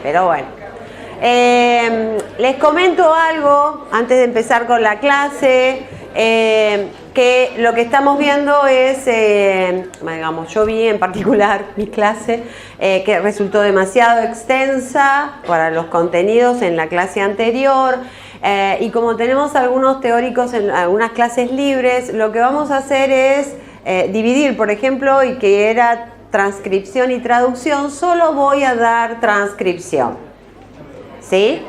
pero bueno. Les comento algo antes de empezar con la clase, que lo que estamos viendo es, digamos, yo vi en particular mi clase que resultó demasiado extensa para los contenidos en la clase anterior, y como tenemos algunos teóricos en algunas clases libres, lo que vamos a hacer es dividir, por ejemplo, y que era transcripción y traducción, solo voy a dar transcripción. ¿Sí?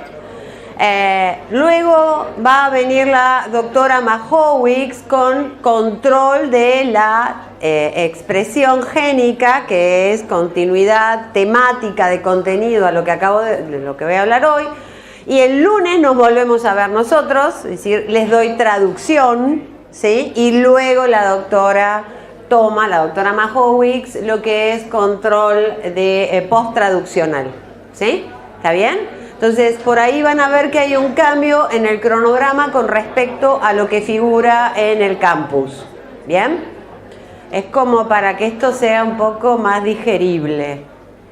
Luego va a venir la doctora Majowicz con control de la expresión génica, que es continuidad temática de contenido a lo que de lo que voy a hablar hoy. Y el lunes nos volvemos a ver nosotros, es decir, les doy traducción, ¿sí? Y luego la doctora Majowicz, lo que es control de post-traduccional, ¿sí? ¿Está bien? Entonces, por ahí van a ver que hay un cambio en el cronograma con respecto a lo que figura en el campus. ¿Bien? Es como para que esto sea un poco más digerible.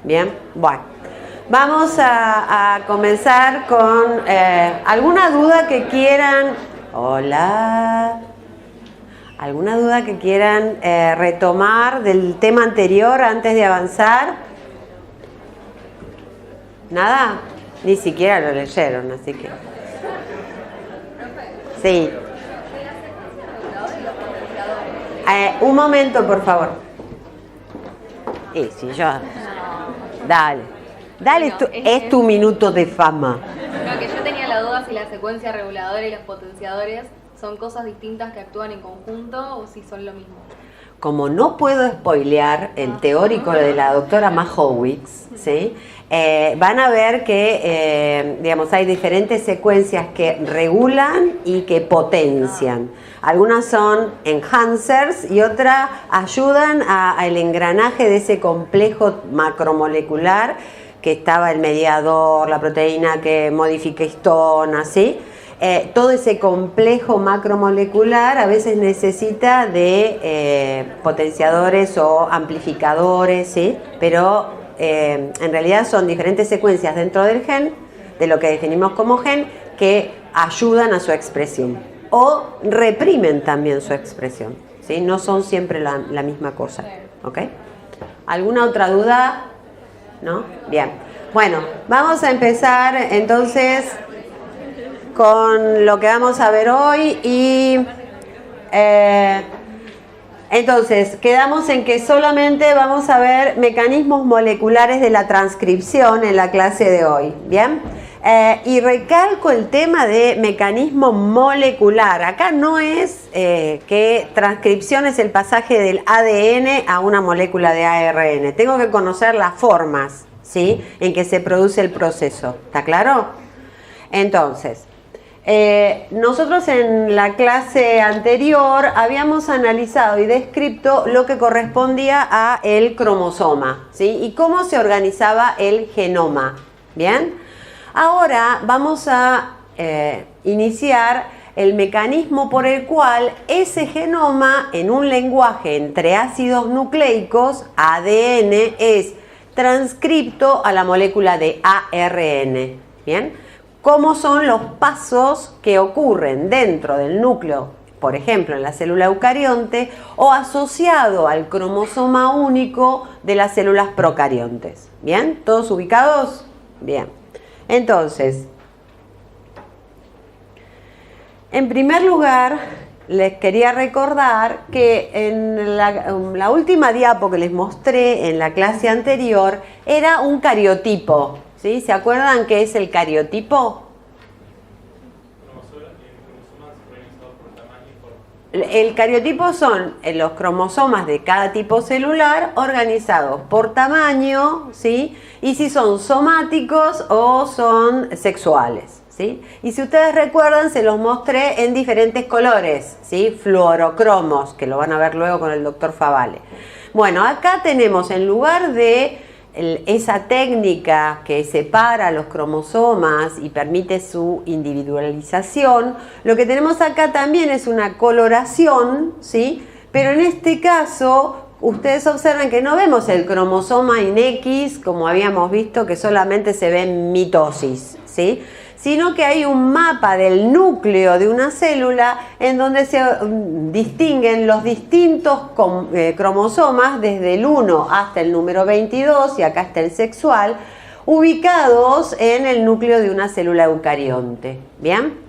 ¿Bien? Bueno, vamos a comenzar con alguna duda que quieran. Hola. ¿Alguna duda que quieran retomar del tema anterior antes de avanzar? ¿Nada? Ni siquiera lo leyeron, así que... Sí. Un momento, por favor. Sí, yo... Dale. Dale, bueno, es tu minuto de fama. No, que yo tenía la duda si la secuencia reguladora y los potenciadores son cosas distintas que actúan en conjunto o si son lo mismo. Como no puedo spoilear el teórico de la doctora Majowicz, ¿sí? Van a ver que, digamos, hay diferentes secuencias que regulan y que potencian. Algunas son enhancers y otras ayudan al engranaje de ese complejo macromolecular que estaba el mediador, la proteína que modifica histonas, ¿sí? Todo ese complejo macromolecular a veces necesita de potenciadores o amplificadores, ¿sí? Pero en realidad son diferentes secuencias dentro del gen, de lo que definimos como gen, que ayudan a su expresión o reprimen también su expresión, ¿sí? No son siempre la misma cosa, ¿ok? ¿Alguna otra duda? ¿No? Bien. Bueno, vamos a empezar entonces con lo que vamos a ver hoy y entonces quedamos en que solamente vamos a ver mecanismos moleculares de la transcripción en la clase de hoy, ¿bien? Y recalco el tema de mecanismo molecular. Acá no es que transcripción es el pasaje del ADN a una molécula de ARN. Tengo que conocer las formas, ¿sí? En que se produce el proceso. ¿Está claro? Entonces, nosotros en la clase anterior habíamos analizado y descrito lo que correspondía a el cromosoma, ¿sí? Y cómo se organizaba el genoma, ¿bien? Ahora vamos a iniciar el mecanismo por el cual ese genoma en un lenguaje entre ácidos nucleicos, ADN, es transcripto a la molécula de ARN, ¿bien? ¿Cómo son los pasos que ocurren dentro del núcleo, por ejemplo, en la célula eucarionte, o asociado al cromosoma único de las células procariontes? ¿Bien? ¿Todos ubicados? Bien. Entonces, en primer lugar, les quería recordar que en la última diapo que les mostré en la clase anterior era un cariotipo. ¿Sí? ¿Se acuerdan qué es el cariotipo? El cariotipo son los cromosomas de cada tipo celular organizados por tamaño, ¿sí? Y si son somáticos o son sexuales, ¿sí? Y si ustedes recuerdan, se los mostré en diferentes colores, ¿sí? Fluorocromos, que lo van a ver luego con el doctor Favale. Bueno, acá tenemos, en lugar de esa técnica que separa los cromosomas y permite su individualización, lo que tenemos acá también es una coloración, ¿sí? Pero en este caso ustedes observen que no vemos el cromosoma en X, como habíamos visto, que solamente se ve en mitosis, ¿sí? Sino que hay un mapa del núcleo de una célula en donde se distinguen los distintos cromosomas desde el 1 hasta el número 22, y acá está el sexual, ubicados en el núcleo de una célula eucarionte. ¿Bien?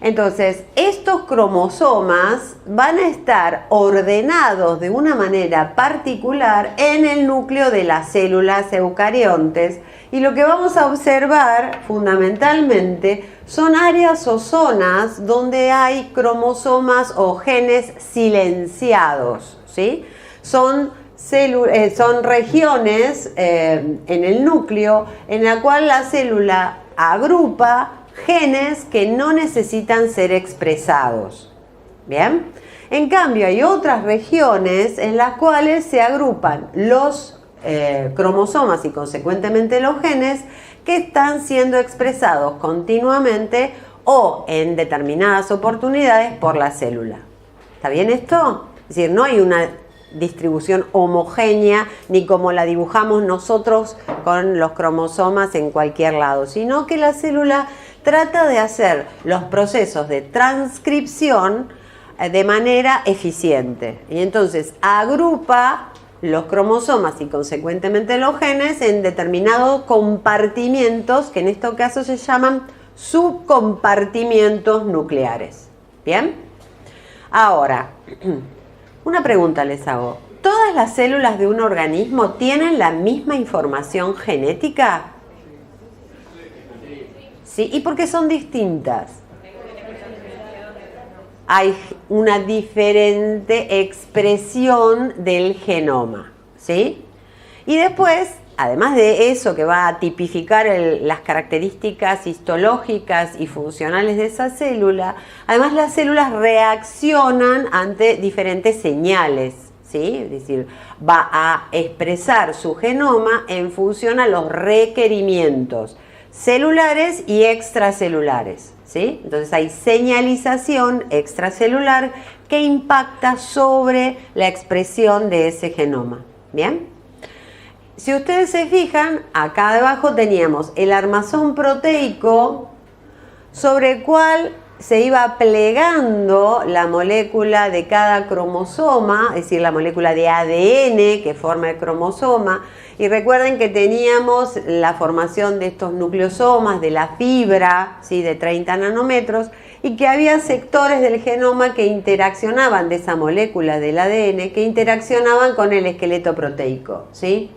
Entonces, estos cromosomas van a estar ordenados de una manera particular en el núcleo de las células eucariontes, y lo que vamos a observar fundamentalmente son áreas o zonas donde hay cromosomas o genes silenciados, ¿sí? Son regiones en el núcleo en la cual la célula agrupa genes que no necesitan ser expresados. ¿Bien? En cambio, hay otras regiones en las cuales se agrupan los cromosomas y consecuentemente los genes que están siendo expresados continuamente o en determinadas oportunidades por la célula. ¿Está bien esto? Es decir, no hay una distribución homogénea ni como la dibujamos nosotros con los cromosomas en cualquier lado, sino que la célula trata de hacer los procesos de transcripción de manera eficiente, y entonces agrupa los cromosomas y consecuentemente los genes en determinados compartimientos que en este caso se llaman subcompartimientos nucleares. ¿Bien? Ahora, una pregunta les hago. ¿Todas las células de un organismo tienen la misma información genética? ¿Sí? ¿Y por qué son distintas? Hay una diferente expresión del genoma, ¿sí? Y después, además de eso que va a tipificar las características histológicas y funcionales de esa célula, además las células reaccionan ante diferentes señales, ¿sí? Es decir, va a expresar su genoma en función a los requerimientos celulares y extracelulares, ¿sí? Entonces hay señalización extracelular que impacta sobre la expresión de ese genoma. ¿Bien? Si ustedes se fijan, acá debajo teníamos el armazón proteico sobre el cual se iba plegando la molécula de cada cromosoma, es decir, la molécula de ADN que forma el cromosoma. Y recuerden que teníamos la formación de estos nucleosomas, de la fibra, ¿sí?, de 30 nanómetros, y que había sectores del genoma que interaccionaban, de esa molécula del ADN, que interaccionaban con el esqueleto proteico, ¿sí?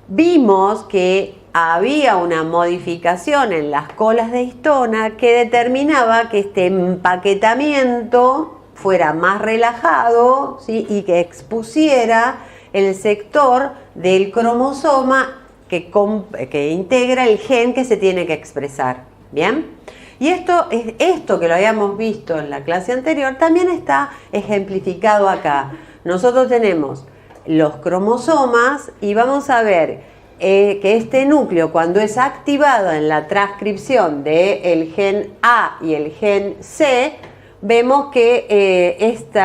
Vimos que había una modificación en las colas de histona que determinaba que este empaquetamiento fuera más relajado, ¿sí?, y que expusiera el sector del cromosoma que integra el gen que se tiene que expresar. ¿Bien? Y esto que lo habíamos visto en la clase anterior también está ejemplificado acá. Nosotros tenemos los cromosomas y vamos a ver que este núcleo, cuando es activado en la transcripción del gen A y el gen C, vemos que este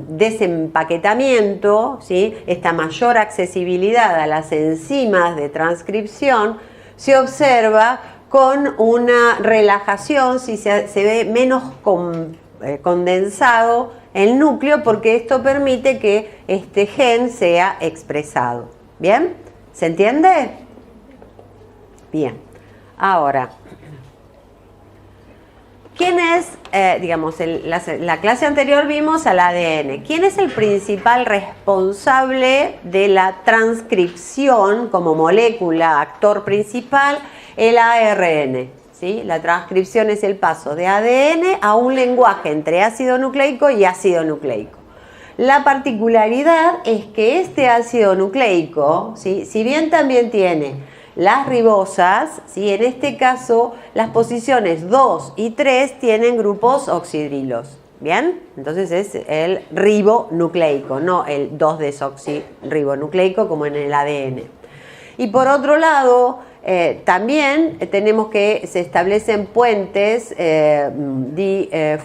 desempaquetamiento, ¿sí?, esta mayor accesibilidad a las enzimas de transcripción, se observa con una relajación, si se ve menos condensado el núcleo, porque esto permite que este gen sea expresado. ¿Bien? ¿Se entiende? Bien. Ahora, ¿quién es, la clase anterior vimos al ADN? ¿Quién es el principal responsable de la transcripción como molécula, actor principal? El ARN, ¿sí? La transcripción es el paso de ADN a un lenguaje entre ácido nucleico y ácido nucleico. La particularidad es que este ácido nucleico, ¿sí?, si bien también tiene las ribosas, ¿sí?, en este caso las posiciones 2 y 3 tienen grupos oxidrilos. ¿Bien? Entonces es el ribonucleico, no el 2-desoxirribonucleico como en el ADN. Y por otro lado, También tenemos que se establecen puentes diéster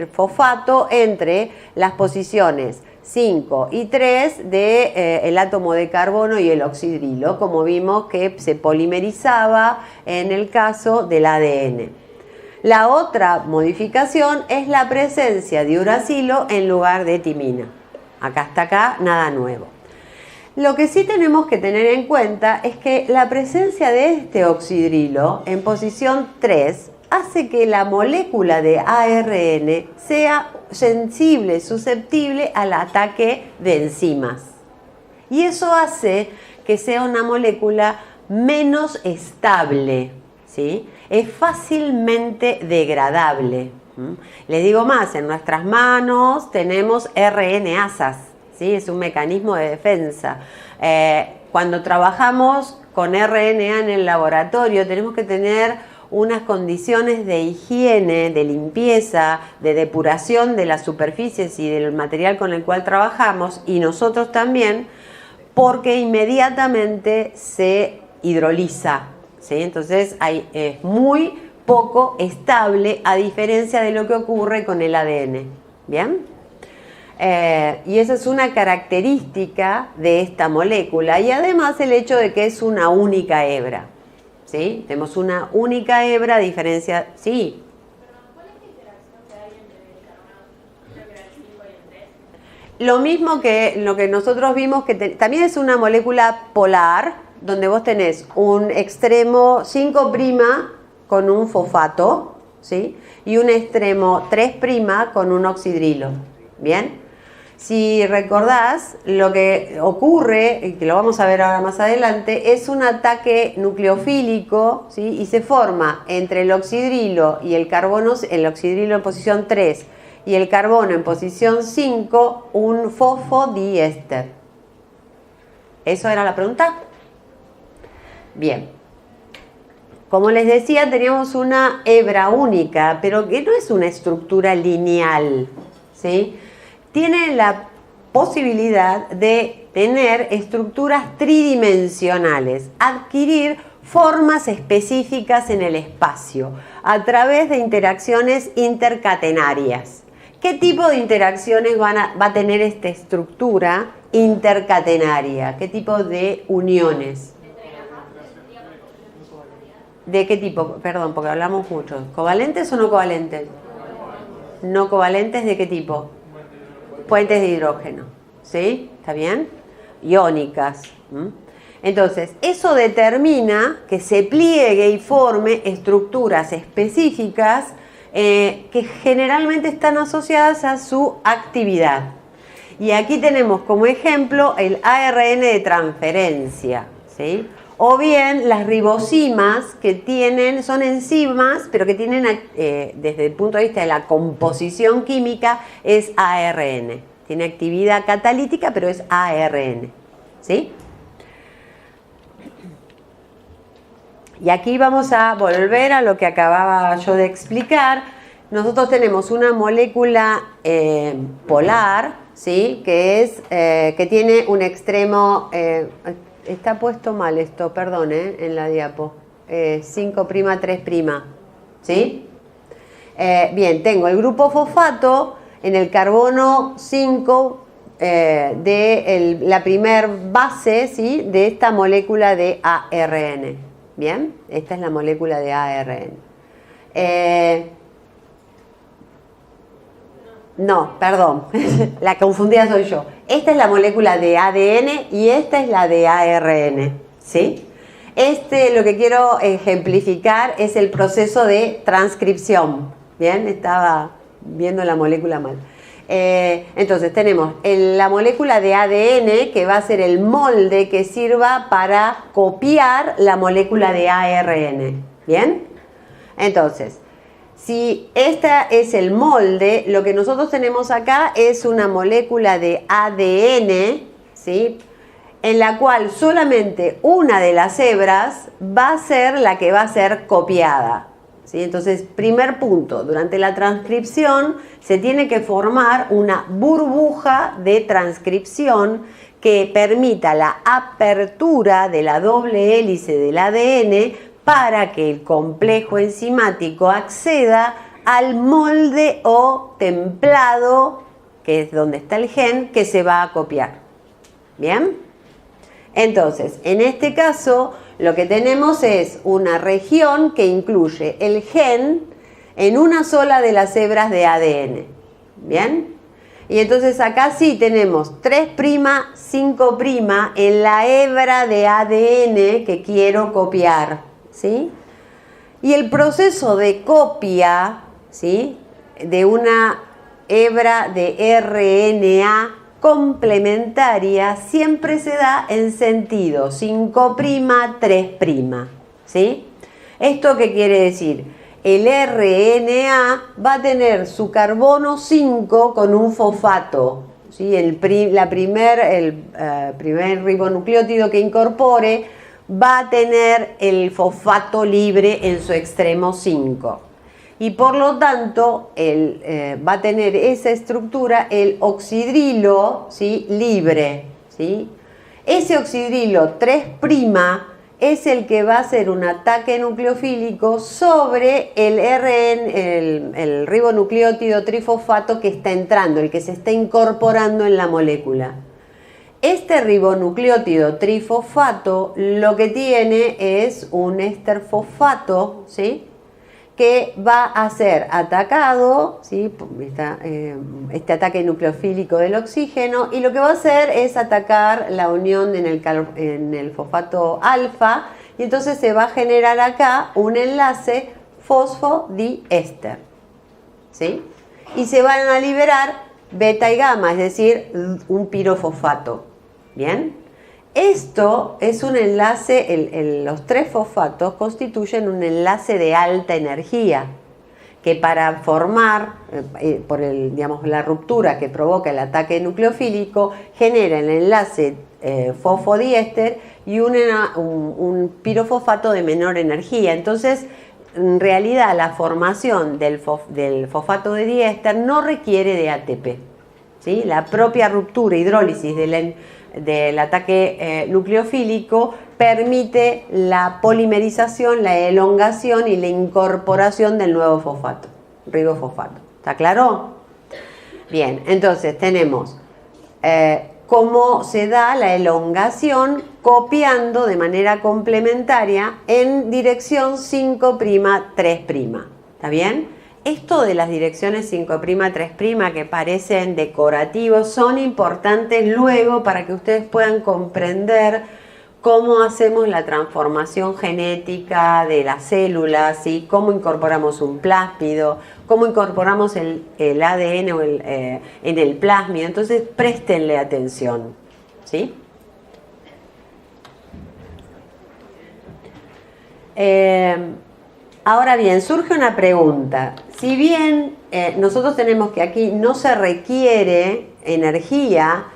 fosfato entre las posiciones 5 y 3 del átomo de carbono y el oxidrilo, como vimos que se polimerizaba en el caso del ADN. La otra modificación es la presencia de uracilo en lugar de timina. Acá hasta acá, nada nuevo. Lo que sí tenemos que tener en cuenta es que la presencia de este oxidrilo en posición 3 hace que la molécula de ARN sea sensible, susceptible al ataque de enzimas. Y eso hace que sea una molécula menos estable, ¿sí? Es fácilmente degradable. Les digo más, en nuestras manos tenemos RNasas, ¿sí? Es un mecanismo de defensa. Cuando trabajamos con RNA en el laboratorio tenemos que tener unas condiciones de higiene, de limpieza, de depuración de las superficies y del material con el cual trabajamos, y nosotros también, porque inmediatamente se hidroliza, ¿sí? Entonces es muy poco estable, a diferencia de lo que ocurre con el ADN. ¿Bien? Y esa es una característica de esta molécula, y además el hecho de que es una única hebra. ¿Sí? Tenemos una única hebra, a diferencia... Sí. ¿Cuál es la interacción que hay entre el carbonato? Creo que era el 5 y el 3. Lo mismo que lo que nosotros vimos, que también es una molécula polar, donde vos tenés un extremo 5' con un fosfato, ¿sí? Y un extremo 3' con un oxidrilo. ¿Bien? Si recordás, lo que ocurre, y que lo vamos a ver ahora más adelante, es un ataque nucleofílico, ¿sí? Y se forma entre el oxidrilo y el carbono, el oxidrilo en posición 3 y el carbono en posición 5, un fosfodiéster. ¿Eso era la pregunta? Bien. Como les decía, teníamos una hebra única, pero que no es una estructura lineal, ¿sí? Tiene la posibilidad de tener estructuras tridimensionales, adquirir formas específicas en el espacio a través de interacciones intercatenarias. ¿Qué tipo de interacciones va a tener esta estructura intercatenaria? ¿Qué tipo de uniones? ¿De qué tipo? Perdón, porque hablamos mucho. ¿Covalentes o no covalentes? ¿No covalentes de qué tipo? Puentes de hidrógeno, ¿sí? ¿Está bien? Iónicas. Entonces, eso determina que se pliegue y forme estructuras específicas que generalmente están asociadas a su actividad. Y aquí tenemos como ejemplo el ARN de transferencia, ¿sí? O bien las ribosimas, que son enzimas, pero que tienen, desde el punto de vista de la composición química, es ARN. Tiene actividad catalítica, pero es ARN. ¿Sí? Y aquí vamos a volver a lo que acababa yo de explicar. Nosotros tenemos una molécula polar, ¿sí? Que tiene un extremo... está puesto mal esto, perdón, en la diapo. 5', 3'. ¿Sí? Bien, tengo el grupo fosfato en el carbono 5 de la primer base, ¿sí? De esta molécula de ARN. Bien, esta es la molécula de ARN. No, perdón, la confundida soy yo. Esta es la molécula de ADN y esta es la de ARN, ¿sí? Lo que quiero ejemplificar es el proceso de transcripción. Bien, estaba viendo la molécula mal. Entonces tenemos la molécula de ADN, que va a ser el molde que sirva para copiar la molécula de ARN. ¿Bien? Entonces, si este es el molde, lo que nosotros tenemos acá es una molécula de ADN, ¿sí? En la cual solamente una de las hebras va a ser la que va a ser copiada. ¿sí? Entonces, primer punto, durante la transcripción se tiene que formar una burbuja de transcripción que permita la apertura de la doble hélice del ADN para que el complejo enzimático acceda al molde o templado, que es donde está el gen, que se va a copiar. ¿Bien? Entonces, en este caso, lo que tenemos es una región que incluye el gen en una sola de las hebras de ADN. ¿Bien? Y entonces acá sí tenemos 3', 5' en la hebra de ADN que quiero copiar, ¿sí? Y el proceso de copia, ¿sí?, de una hebra de RNA complementaria siempre se da en sentido 5', 3', ¿sí? ¿Esto qué quiere decir? El RNA va a tener su carbono 5 con un fosfato, ¿sí? El primer ribonucleótido que incorpore va a tener el fosfato libre en su extremo 5. Y por lo tanto va a tener esa estructura el oxidrilo, ¿sí?, libre, ¿sí? Ese oxidrilo 3' es el que va a hacer un ataque nucleofílico sobre el ribonucleótido trifosfato que está entrando, el que se está incorporando en la molécula. Este ribonucleótido trifosfato lo que tiene es un éster fosfato, ¿sí?, que va a ser atacado, ¿sí?, este ataque nucleofílico del oxígeno, y lo que va a hacer es atacar la unión en el fosfato alfa, y entonces se va a generar acá un enlace fosfodiéster, ¿sí? Y se van a liberar beta y gamma, es decir, un pirofosfato. ¿Bien? Esto es un enlace, los 3 fosfatos constituyen un enlace de alta energía que para formar, por la ruptura que provoca el ataque nucleofílico, genera el enlace fosfodiéster y un pirofosfato de menor energía. Entonces, en realidad, la formación del fosfato de diéster no requiere de ATP, ¿sí? La propia ruptura, hidrólisis del ataque nucleofílico permite la polimerización, la elongación y la incorporación del nuevo fosfato, ribofosfato. ¿Está claro? Bien, entonces tenemos cómo se da la elongación copiando de manera complementaria en dirección 5', 3'. ¿Está bien? Esto de las direcciones 5', 3' que parecen decorativos son importantes luego para que ustedes puedan comprender cómo hacemos la transformación genética de las células, ¿sí?, cómo incorporamos un plásmido, cómo incorporamos el ADN en el plásmido. Entonces, préstenle atención, ¿sí? Ahora bien, surge una pregunta. Si bien nosotros tenemos que aquí no se requiere energía,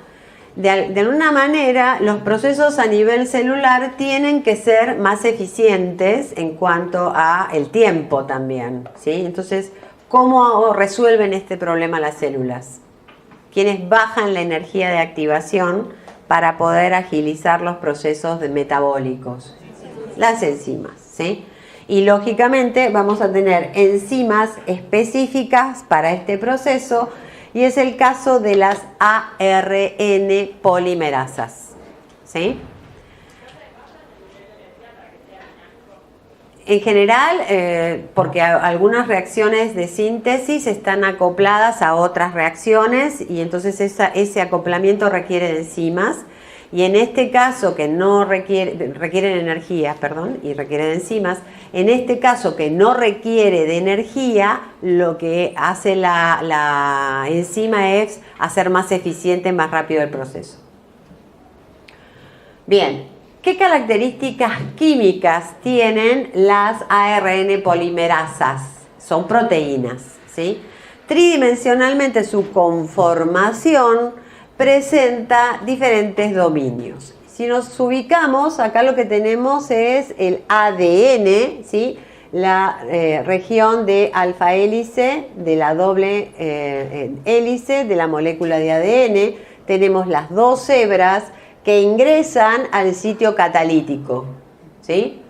de alguna manera los procesos a nivel celular tienen que ser más eficientes en cuanto a el tiempo también, ¿sí? Entonces, ¿cómo resuelven este problema las células? ¿Quiénes bajan la energía de activación para poder agilizar los procesos metabólicos? Las enzimas, ¿sí? Y lógicamente vamos a tener enzimas específicas para este proceso, y es el caso de las ARN polimerasas, ¿sí? En general, porque algunas reacciones de síntesis están acopladas a otras reacciones, y entonces ese acoplamiento requiere de enzimas. Y en este caso que no requieren energía, y requiere de enzimas, en este caso que no requiere de energía, lo que hace la enzima es hacer más eficiente, más rápido el proceso. Bien, ¿qué características químicas tienen las ARN polimerasas? Son proteínas, ¿sí? Tridimensionalmente su conformación presenta diferentes dominios. Si nos ubicamos, acá lo que tenemos es el ADN, ¿sí? la región de alfa hélice, de la doble hélice de la molécula de ADN. Tenemos las dos hebras que ingresan al sitio catalítico, ¿sí?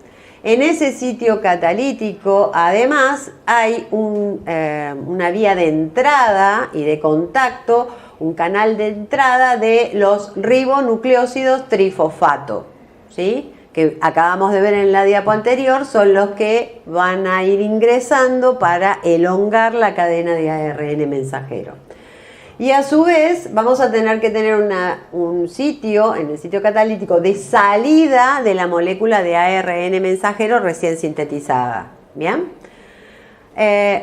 En ese sitio catalítico, además, hay una vía de entrada y de contacto, un canal de entrada de los ribonucleósidos trifosfato, ¿sí? Que acabamos de ver en la diapo anterior, son los que van a ir ingresando para elongar la cadena de ARN mensajero. Y a su vez vamos a tener que tener un sitio, en el sitio catalítico, de salida de la molécula de ARN mensajero recién sintetizada. ¿Bien?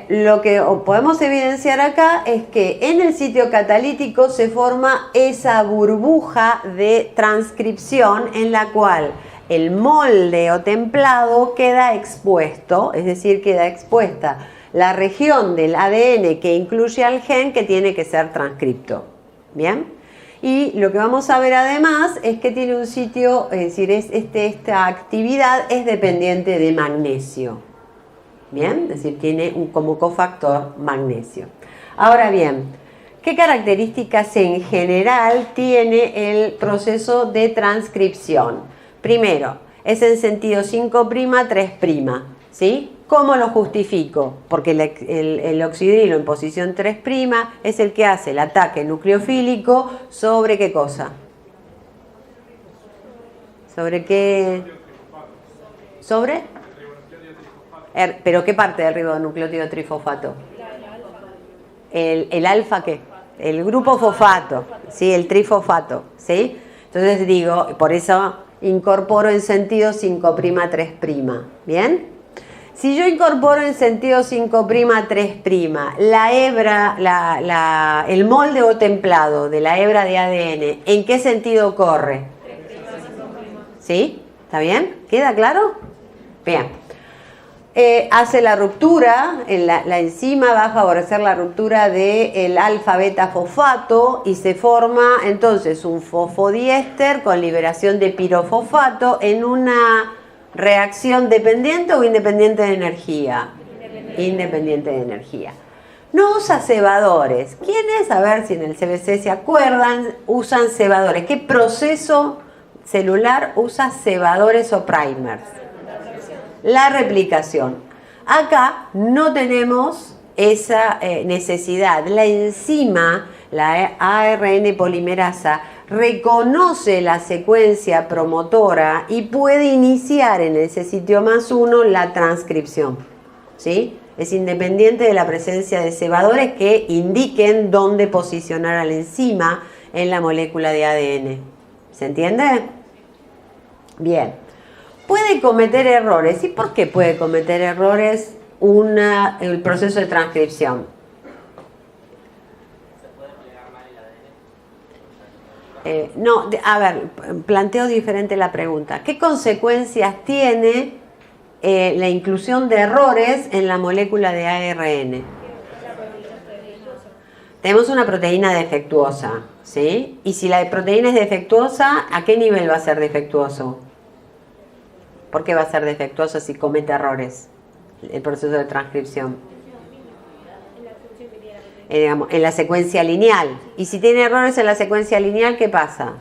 Lo que podemos evidenciar acá es que en el sitio catalítico se forma esa burbuja de transcripción en la cual el molde o templado queda expuesto, es decir, queda expuesta la región del ADN que incluye al gen que tiene que ser transcripto. ¿Bien? Y lo que vamos a ver además es que tiene un sitio, es decir, esta actividad es dependiente de magnesio. ¿Bien? Es decir, tiene como cofactor magnesio. Ahora bien, ¿qué características en general tiene el proceso de transcripción? Primero, es en sentido 5', 3', ¿sí? ¿Cómo lo justifico? Porque el oxidrilo en posición 3' es el que hace el ataque nucleofílico sobre ¿qué cosa? ¿Sobre qué? ¿Sobre? ¿Pero qué parte del ribonucleótido trifosfato? ¿El alfa qué? El grupo fosfato, ¿sí? El trifosfato, ¿sí? Entonces digo, por eso incorporo en sentido 5', 3', ¿bien? Si yo incorporo en sentido 5', 3', la hebra, el molde o templado de la hebra de ADN, ¿en qué sentido corre? ¿Sí? ¿Está bien? ¿Queda claro? Bien. Hace la ruptura, la enzima va a favorecer la ruptura del alfa-beta fosfato y se forma entonces un fosfodiéster con liberación de pirofosfato en una reacción dependiente o independiente de energía. Independiente de energía. No usa cebadores. ¿Quiénes? A ver si en el CBC se acuerdan, usan cebadores. ¿Qué proceso celular usa cebadores o primers? La replicación. Acá no tenemos esa necesidad. La enzima, la ARN polimerasa, reconoce la secuencia promotora y puede iniciar en ese sitio +1 la transcripción. ¿Sí? Es independiente de la presencia de cebadores que indiquen dónde posicionar a la enzima en la molécula de ADN. ¿Se entiende? Bien. Puede cometer errores. ¿Y por qué puede cometer errores el proceso de transcripción? No, a ver, planteo diferente la pregunta. ¿Qué consecuencias tiene la inclusión de errores en la molécula de ARN? Tenemos una proteína defectuosa, ¿sí? Y si la proteína es defectuosa, ¿a qué nivel va a ser defectuoso? ¿Por qué va a ser defectuoso si comete errores el proceso de transcripción? Digamos, en la secuencia lineal. Y si tiene errores en la secuencia lineal, ¿qué pasa?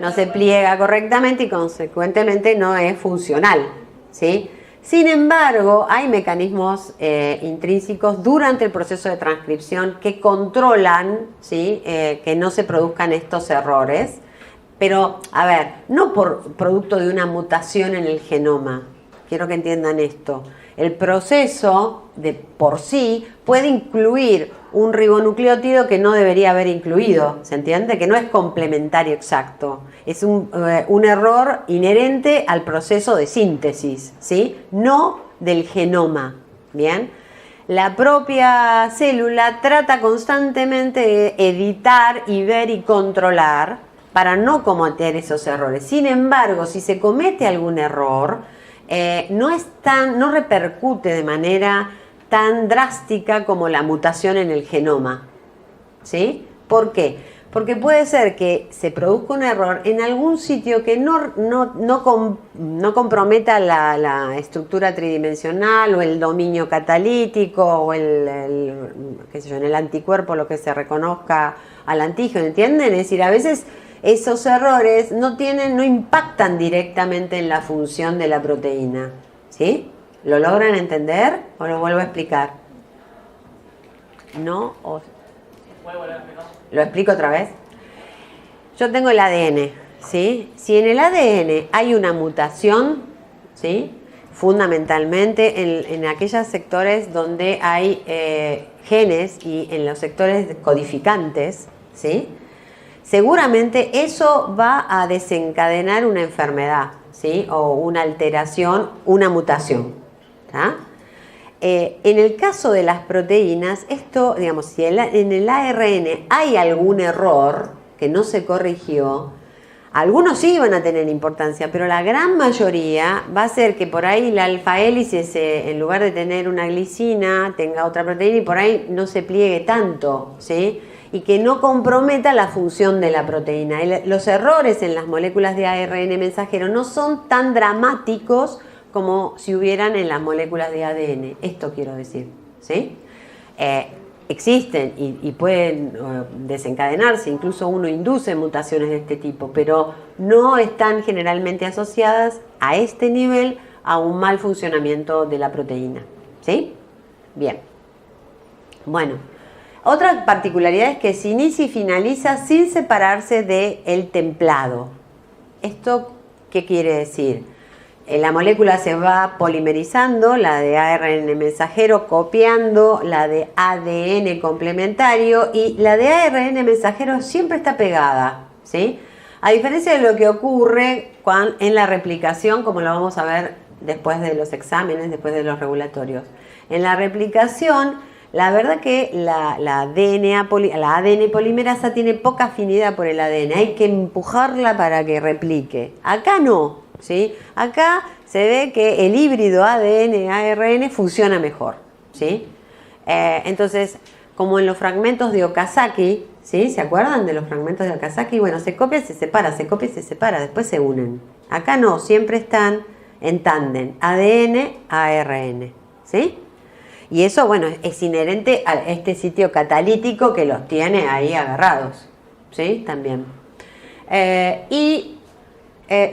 No se pliega correctamente y consecuentemente no es funcional, ¿sí? Sin embargo, hay mecanismos intrínsecos durante el proceso de transcripción que controlan, ¿sí? Que no se produzcan estos errores. Pero, a ver, no por producto de una mutación en el genoma. Quiero que entiendan esto. El proceso de por sí puede incluir un ribonucleótido que no debería haber incluido, ¿se entiende? Que no es complementario exacto. Es un error inherente al proceso de síntesis, ¿sí? No del genoma, ¿bien? La propia célula trata constantemente de editar y ver y controlar para no cometer esos errores. Sin embargo, si se comete algún error, no repercute de manera tan drástica como la mutación en el genoma. ¿Sí? ¿Por qué? Porque puede ser que se produzca un error en algún sitio que no comprometa la estructura tridimensional o el dominio catalítico o qué sé yo, en el anticuerpo lo que se reconozca al antígeno, ¿entienden? Es decir, a veces esos errores no impactan directamente en la función de la proteína, ¿sí? ¿Lo logran entender o lo vuelvo a explicar? ¿No? ¿Lo explico otra vez? Yo tengo el ADN, ¿sí? Si en el ADN hay una mutación, ¿sí? Fundamentalmente en aquellos sectores donde hay genes y en los sectores codificantes, ¿sí? Seguramente eso va a desencadenar una enfermedad, ¿sí? O una alteración, una mutación, ¿tá? En el caso de las proteínas, esto, digamos, si en el ARN hay algún error que no se corrigió, algunos sí van a tener importancia, pero la gran mayoría va a ser que por ahí la alfa hélice, en lugar de tener una glicina, tenga otra proteína y por ahí no se pliegue tanto, ¿sí? Y que no comprometa la función de la proteína. Los errores en las moléculas de ARN mensajero no son tan dramáticos como si hubieran en las moléculas de ADN. Esto quiero decir, ¿sí? Existen y pueden desencadenarse, incluso uno induce mutaciones de este tipo, pero no están generalmente asociadas a este nivel a un mal funcionamiento de la proteína, ¿sí? Bien. Bueno, otra particularidad es que se inicia y finaliza sin separarse del templado. ¿Esto qué quiere decir? La molécula se va polimerizando, la de ARN mensajero copiando, la de ADN complementario y la de ARN mensajero siempre está pegada, ¿sí? A diferencia de lo que ocurre en la replicación, como lo vamos a ver después de los exámenes, después de los regulatorios. En la replicación, la verdad que la ADN polimerasa tiene poca afinidad por el ADN, hay que empujarla para que replique. Acá no. ¿Sí? Acá se ve que el híbrido ADN-ARN funciona mejor, ¿sí? Entonces, como en los fragmentos de Okazaki, ¿sí? ¿Se acuerdan de los fragmentos de Okazaki? Bueno, se copia, se separa, se copia, se separa, después se unen. Acá no, siempre están en tándem, ADN-ARN, ¿sí? Y eso, bueno, es inherente a este sitio catalítico que los tiene ahí agarrados, ¿sí? También.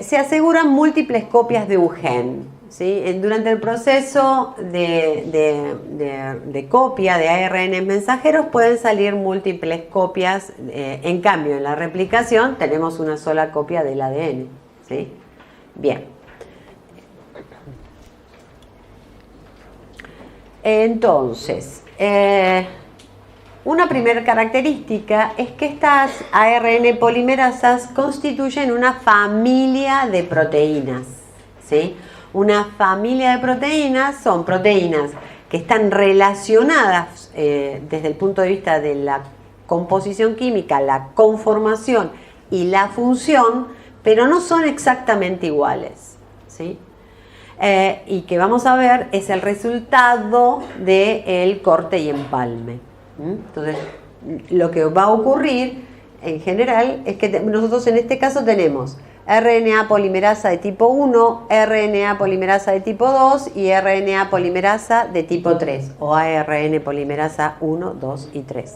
Se aseguran múltiples copias de un gen, ¿sí? Durante el proceso de copia de ARN mensajeros pueden salir múltiples copias, en cambio en la replicación tenemos una sola copia del ADN, ¿sí? Bien. Entonces, una primera característica es que estas ARN polimerasas constituyen una familia de proteínas, ¿sí? Una familia de proteínas son proteínas que están relacionadas desde el punto de vista de la composición química, la conformación y la función, pero no son exactamente iguales, ¿sí? Y que vamos a ver es el resultado del corte y empalme. Entonces, lo que va a ocurrir en general es que nosotros en este caso tenemos RNA polimerasa de tipo 1, RNA polimerasa de tipo 2 y RNA polimerasa de tipo 3 o ARN polimerasa 1, 2 y 3.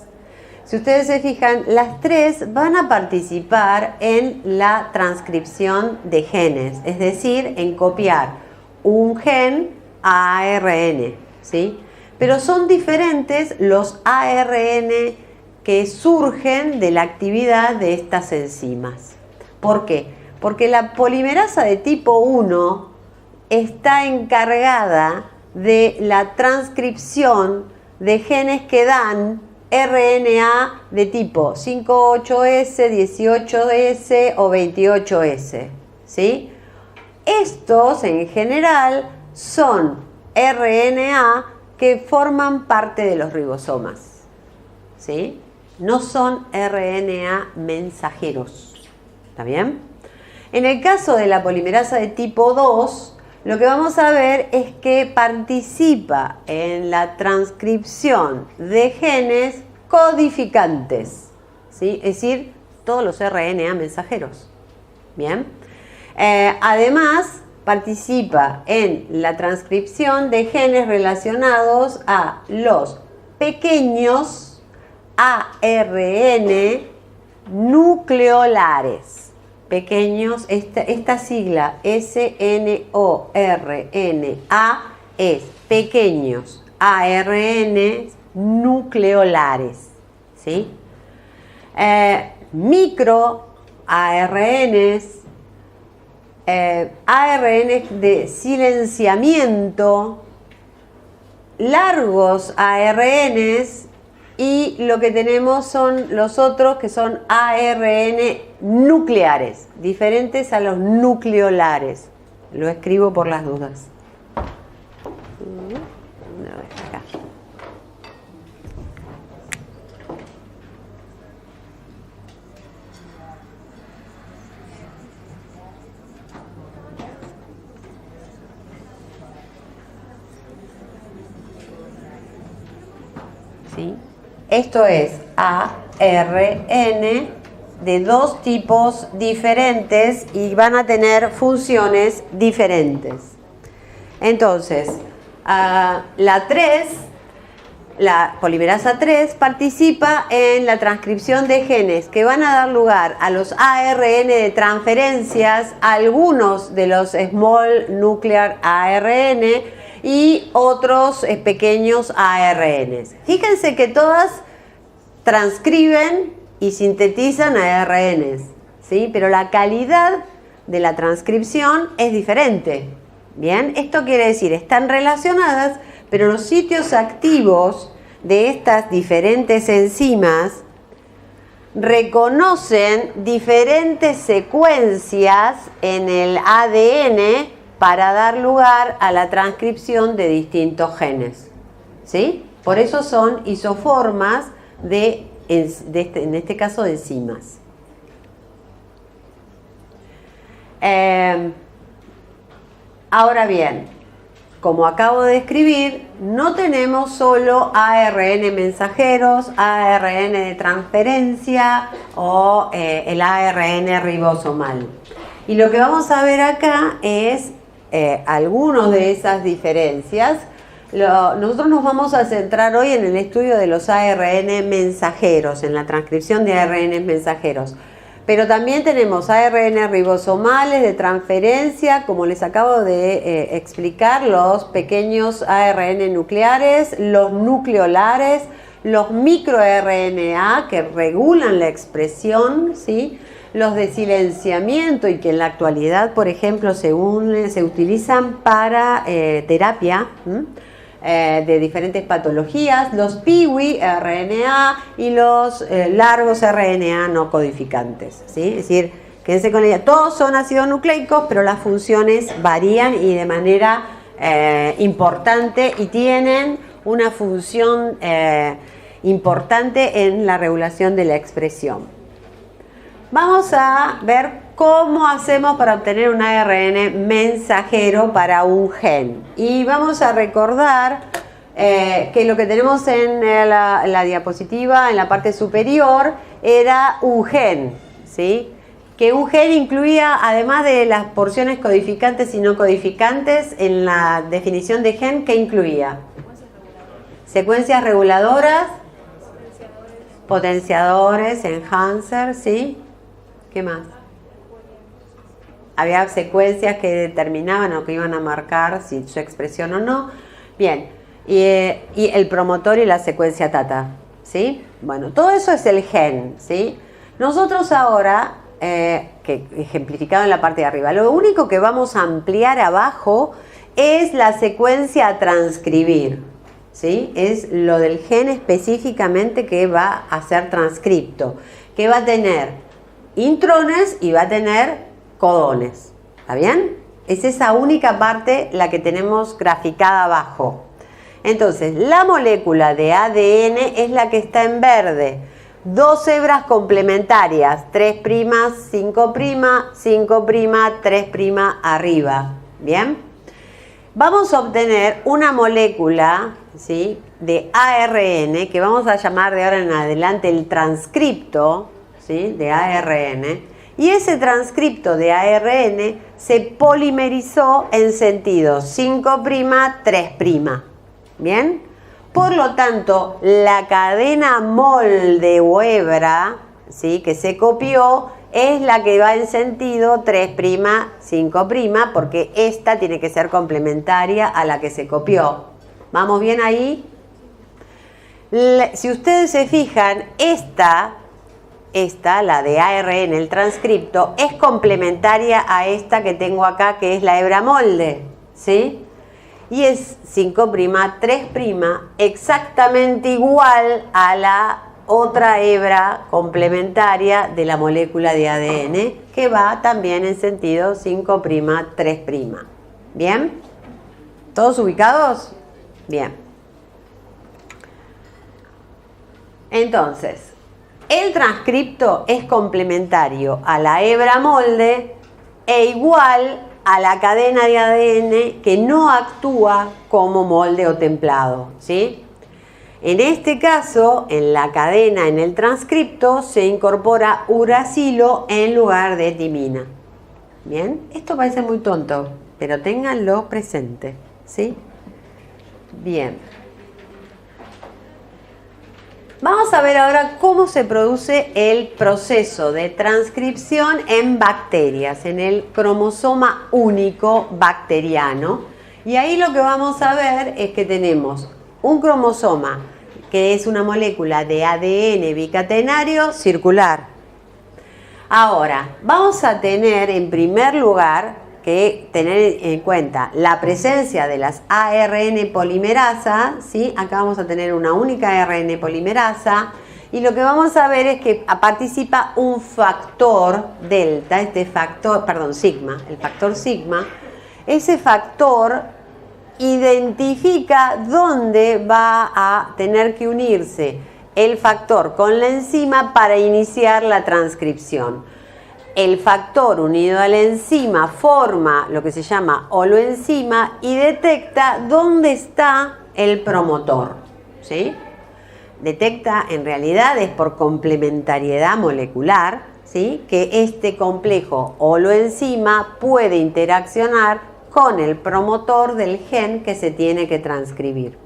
Si ustedes se fijan, las tres van a participar en la transcripción de genes, es decir, en copiar un gen a ARN, ¿sí? Pero son diferentes los ARN que surgen de la actividad de estas enzimas. ¿Por qué? Porque la polimerasa de tipo 1 está encargada de la transcripción de genes que dan RNA de tipo 5,8S, 18S o 28S, ¿sí? Estos en general son RNA que forman parte de los ribosomas, ¿sí? No son RNA mensajeros, ¿está bien? En el caso de la polimerasa de tipo 2, lo que vamos a ver es que participa en la transcripción de genes codificantes, ¿sí? Es decir, todos los RNA mensajeros. Bien. Además, participa en la transcripción de genes relacionados a los pequeños ARN nucleolares. Pequeños, esta sigla SNORNA es pequeños ARN nucleolares, ¿sí? Micro ARNs, ARNs de silenciamiento, largos ARNs, y lo que tenemos son los otros que son ARN nucleares, diferentes a los nucleolares. Lo escribo por las dudas. Acá. ¿Sí? Esto es ARN de dos tipos diferentes y van a tener funciones diferentes. Entonces, la polimerasa 3 participa en la transcripción de genes que van a dar lugar a los ARN de transferencias, algunos de los small nuclear ARN y otros pequeños ARNs. Fíjense que todas transcriben y sintetizan ARNs, ¿sí? Pero la calidad de la transcripción es diferente. Bien, esto quiere decir, están relacionadas, pero los sitios activos de estas diferentes enzimas reconocen diferentes secuencias en el ADN para dar lugar a la transcripción de distintos genes, ¿sí? Por eso son isoformas en este caso de enzimas. Ahora bien, como acabo de describir, no tenemos solo ARN mensajeros, ARN de transferencia o el ARN ribosomal. Y lo que vamos a ver acá es algunas de esas diferencias. Nosotros nos vamos a centrar hoy en el estudio de los ARN mensajeros, en la transcripción de ARN mensajeros. Pero también tenemos ARN ribosomales de transferencia, como les acabo de explicar, los pequeños ARN nucleares, los nucleolares, los microRNA que regulan la expresión, ¿sí? Los de silenciamiento y que en la actualidad, por ejemplo, se utilizan para terapia de diferentes patologías, los piwi-RNA y los largos RNA no codificantes, ¿sí? Es decir, quédense con ella, todos son ácidos nucleicos, pero las funciones varían y de manera importante y tienen una función importante en la regulación de la expresión. Vamos a ver cómo hacemos para obtener un ARN mensajero para un gen. Y vamos a recordar que lo que tenemos en la diapositiva, en la parte superior, era un gen, ¿sí? Que un gen incluía, además de las porciones codificantes y no codificantes, en la definición de gen, ¿qué incluía? Secuencias reguladoras, potenciadores, enhancers, ¿sí? ¿Qué más? Había secuencias que determinaban o que iban a marcar si su expresión o no. Bien, y el promotor y la secuencia tata, ¿sí? Bueno, todo eso es el gen, ¿sí? Nosotros ahora, que ejemplificado en la parte de arriba, lo único que vamos a ampliar abajo es la secuencia a transcribir, ¿sí? Es lo del gen específicamente que va a ser transcripto, que va a tener intrones y va a tener codones, ¿está bien? Es esa única parte la que tenemos graficada abajo. Entonces, la molécula de ADN es la que está en verde. Dos hebras complementarias, 3', 5', 5', 3' arriba, ¿bien? Vamos a obtener una molécula ¿sí?, de ARN, que vamos a llamar de ahora en adelante el transcripto, ¿sí?, de ARN, y ese transcripto de ARN se polimerizó en sentido 5', 3'. ¿Bien? Por lo tanto, la cadena molde o hebra, ¿sí?, que se copió es la que va en sentido 3', 5', porque esta tiene que ser complementaria a la que se copió. ¿Vamos bien ahí? Si ustedes se fijan, esta, la de ARN, el transcripto, es complementaria a esta que tengo acá, que es la hebra molde, ¿sí? Y es 5', 3', exactamente igual a la otra hebra complementaria de la molécula de ADN, que va también en sentido 5', 3'. ¿Bien? ¿Todos ubicados? Bien. Entonces, el transcripto es complementario a la hebra molde e igual a la cadena de ADN que no actúa como molde o templado, ¿sí? En este caso, en la cadena, en el transcripto, se incorpora uracilo en lugar de timina. ¿Bien? Esto parece muy tonto, pero ténganlo presente, ¿sí? Bien. Vamos a ver ahora cómo se produce el proceso de transcripción en bacterias, en el cromosoma único bacteriano. Y ahí lo que vamos a ver es que tenemos un cromosoma que es una molécula de ADN bicatenario circular. Ahora, vamos a tener en primer lugar que tener en cuenta la presencia de las ARN polimerasa, ¿sí? Acá vamos a tener una única ARN polimerasa y lo que vamos a ver es que participa un factor delta, sigma, el factor sigma. Ese factor identifica dónde va a tener que unirse el factor con la enzima para iniciar la transcripción. El factor unido a la enzima forma lo que se llama holoenzima y detecta dónde está el promotor, ¿sí? Detecta, en realidad es por complementariedad molecular, ¿sí?, que este complejo holoenzima puede interaccionar con el promotor del gen que se tiene que transcribir.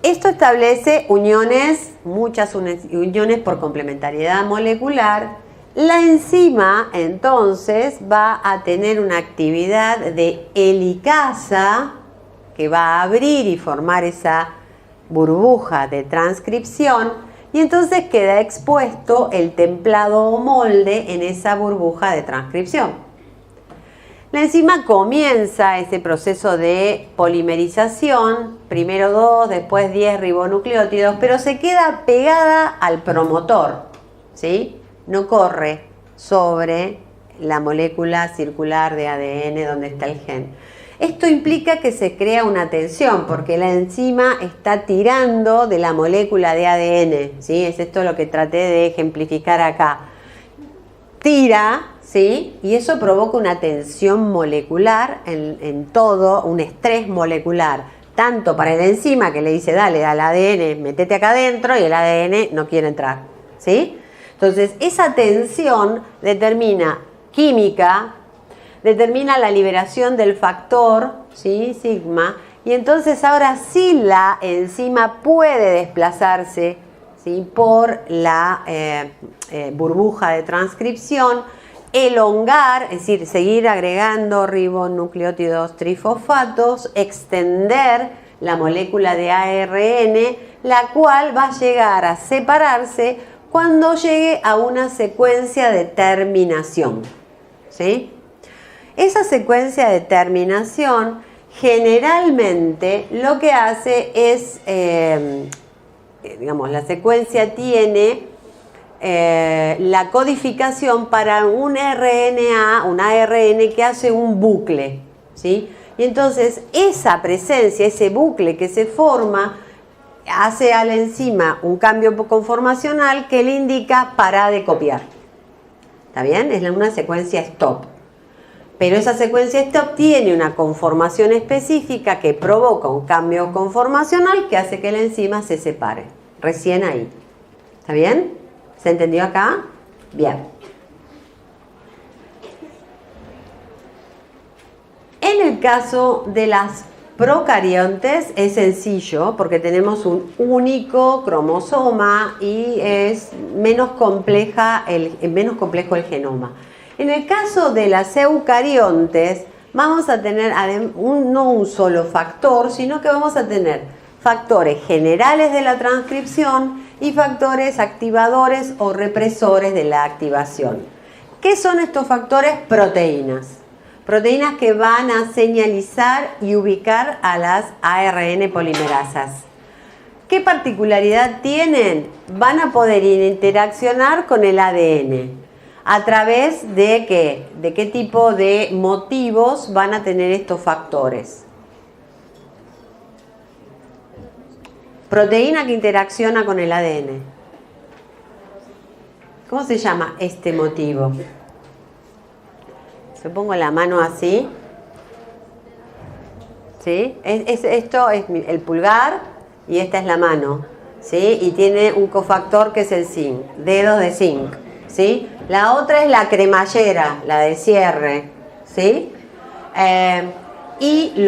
Esto establece uniones, muchas uniones por complementariedad molecular. La enzima, entonces, va a tener una actividad de helicasa que va a abrir y formar esa burbuja de transcripción y entonces queda expuesto el templado o molde en esa burbuja de transcripción. La enzima comienza ese proceso de polimerización, primero 2, después 10 ribonucleótidos, pero se queda pegada al promotor, ¿sí? No corre sobre la molécula circular de ADN donde está el gen. Esto implica que se crea una tensión porque la enzima está tirando de la molécula de ADN, ¿sí? Es esto lo que traté de ejemplificar acá. Tira, ¿sí? Y eso provoca una tensión molecular en todo, un estrés molecular, tanto para la enzima que le dice dale al ADN, metete acá adentro y el ADN no quiere entrar, ¿sí? Entonces esa tensión determina química, determina la liberación del factor, ¿sí?, sigma, y entonces ahora sí la enzima puede desplazarse, ¿sí?, por la burbuja de transcripción, elongar, es decir, seguir agregando ribonucleótidos trifosfatos, extender la molécula de ARN, la cual va a llegar a separarse cuando llegue a una secuencia de terminación, ¿sí? Esa secuencia de terminación generalmente lo que hace es, digamos, la secuencia tiene la codificación para un RNA, un ARN que hace un bucle, ¿sí? Y entonces esa presencia, ese bucle que se forma, hace a la enzima un cambio conformacional que le indica para de copiar. ¿Está bien? Es una secuencia stop. Pero esa secuencia stop tiene una conformación específica que provoca un cambio conformacional que hace que la enzima se separe. Recién ahí. ¿Está bien? ¿Se entendió acá? Bien. En el caso de las procariontes es sencillo porque tenemos un único cromosoma y es menos complejo el genoma. En el caso de las eucariontes vamos a tener no un solo factor, sino que vamos a tener factores generales de la transcripción y factores activadores o represores de la activación. ¿Qué son estos factores? Proteínas. Proteínas que van a señalizar y ubicar a las ARN polimerasas. ¿Qué particularidad tienen? Van a poder interaccionar con el ADN. ¿A través de qué? ¿De qué tipo de motivos van a tener estos factores? Proteína que interacciona con el ADN. ¿Cómo se llama este motivo? Yo pongo la mano así. ¿Sí? Esto es el pulgar y esta es la mano. ¿Sí? Y tiene un cofactor que es el zinc, dedos de zinc. ¿Sí? La otra es la cremallera, la de cierre. ¿Sí? Y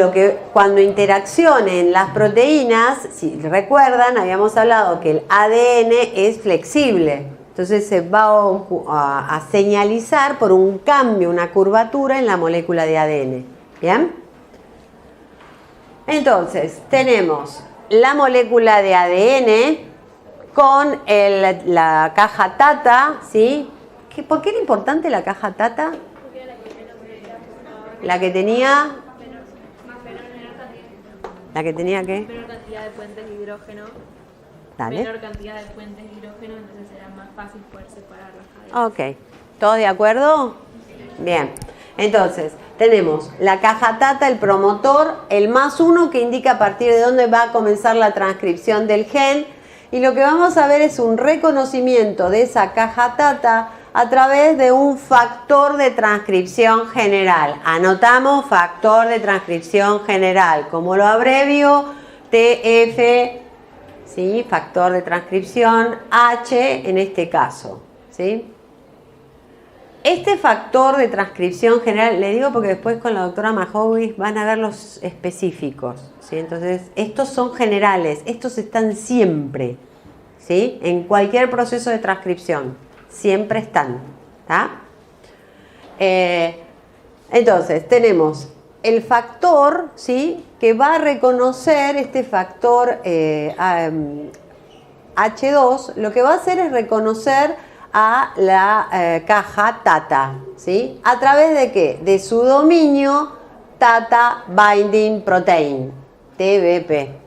cuando interaccionen las proteínas, si recuerdan, habíamos hablado que el ADN es flexible. Entonces se va a señalizar por un cambio, una curvatura en la molécula de ADN. ¿Bien? Entonces, tenemos la molécula de ADN con la caja Tata, ¿sí? ¿Por qué era importante la caja Tata? Porque era La que tenía... ¿La que tenía qué? menor cantidad de puentes de hidrógeno. Dale. Menor cantidad de puentes de hidrógeno, entonces era más fácil poder separar las cadenas. Ok. ¿Todos de acuerdo? Bien. Entonces, tenemos la caja Tata, el promotor, el +1 que indica a partir de dónde va a comenzar la transcripción del gen. Y lo que vamos a ver es un reconocimiento de esa caja Tata a través de un factor de transcripción general. Anotamos factor de transcripción general. Como lo abrevio, TF, ¿sí? Factor de transcripción H en este caso. ¿Sí? Este factor de transcripción general, le digo porque después con la doctora Majowicz van a ver los específicos. ¿Sí? Entonces, estos son generales, estos están siempre, ¿sí? En cualquier proceso de transcripción, siempre están. ¿Tá? Entonces, tenemos el factor, ¿sí? Que va a reconocer este factor H2, lo que va a hacer es reconocer a la caja Tata, ¿sí? ¿A través de qué? De su dominio Tata Binding Protein, TBP.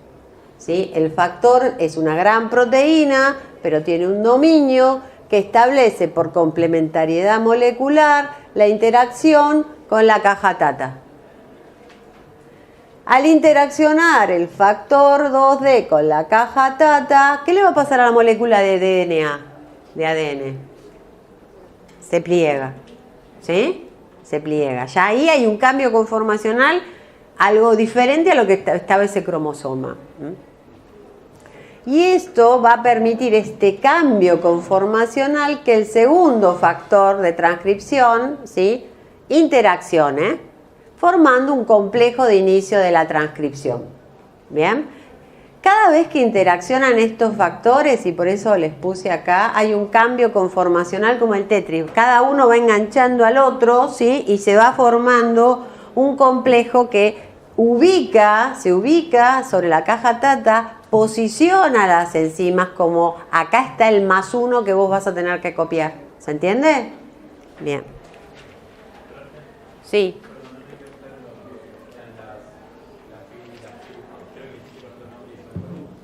¿Sí? El factor es una gran proteína, pero tiene un dominio que establece por complementariedad molecular la interacción con la caja Tata. Al interaccionar el factor 2D con la caja Tata, ¿qué le va a pasar a la molécula de DNA? De ADN. Se pliega. ¿Sí? Se pliega. Ya ahí hay un cambio conformacional, algo diferente a lo que estaba ese cromosoma. Y esto va a permitir este cambio conformacional que el segundo factor de transcripción, ¿sí? Interaccione, formando un complejo de inicio de la transcripción. ¿Bien? Cada vez que interaccionan estos factores, y por eso les puse acá, hay un cambio conformacional como el Tetris. Cada uno va enganchando al otro, ¿sí? Y se va formando un complejo que se ubica sobre la caja Tata, posiciona las enzimas como acá está el +1 que vos vas a tener que copiar. ¿Se entiende? Bien. Sí.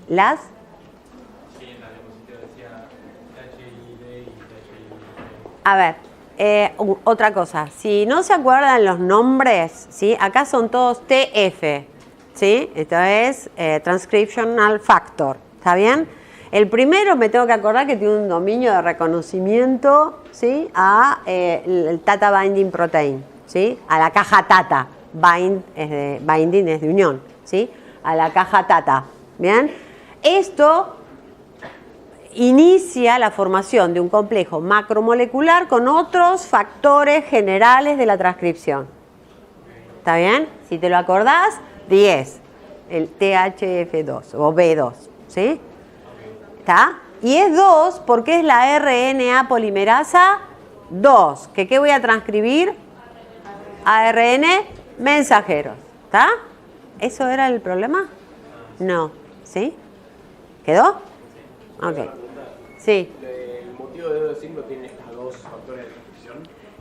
¿Las? A ver, otra cosa. Si no se acuerdan los nombres, ¿sí? Acá son todos TF, ¿sí? Esto es Transcriptional Factor, ¿está bien? El primero me tengo que acordar que tiene un dominio de reconocimiento, ¿sí? A el Tata Binding Protein, ¿sí? A la caja TATA. Binding es de unión, ¿sí? A la caja TATA. ¿Bien? Esto inicia la formación de un complejo macromolecular con otros factores generales de la transcripción. ¿Está bien? Si te lo acordás, 10, el THF2 o B2, ¿sí? ¿Está? Y es 2 porque es la RNA polimerasa 2. ¿Qué voy a transcribir? ARN mensajeros. ¿Está? ¿Eso era el problema? No. ¿Sí? ¿Quedó? Ok. Sí. ¿El motivo de dedo de zinc no tiene estas dos factores de transcripción?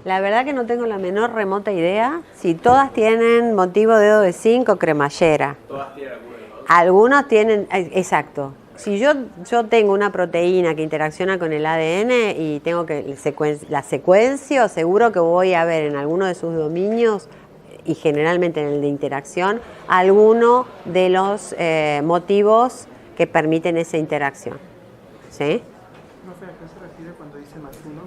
La verdad que no tengo la menor remota idea si todas tienen motivo de dedo de zinc o cremallera. Todas tienen alguno de los dos. Algunos tienen, exacto. Si yo tengo una proteína que interacciona con el ADN y tengo que la secuencio, seguro que voy a ver en alguno de sus dominios y generalmente en el de interacción alguno de los motivos que permiten esa interacción. ¿Sí? Profe, ¿a qué se refiere cuando dice más uno?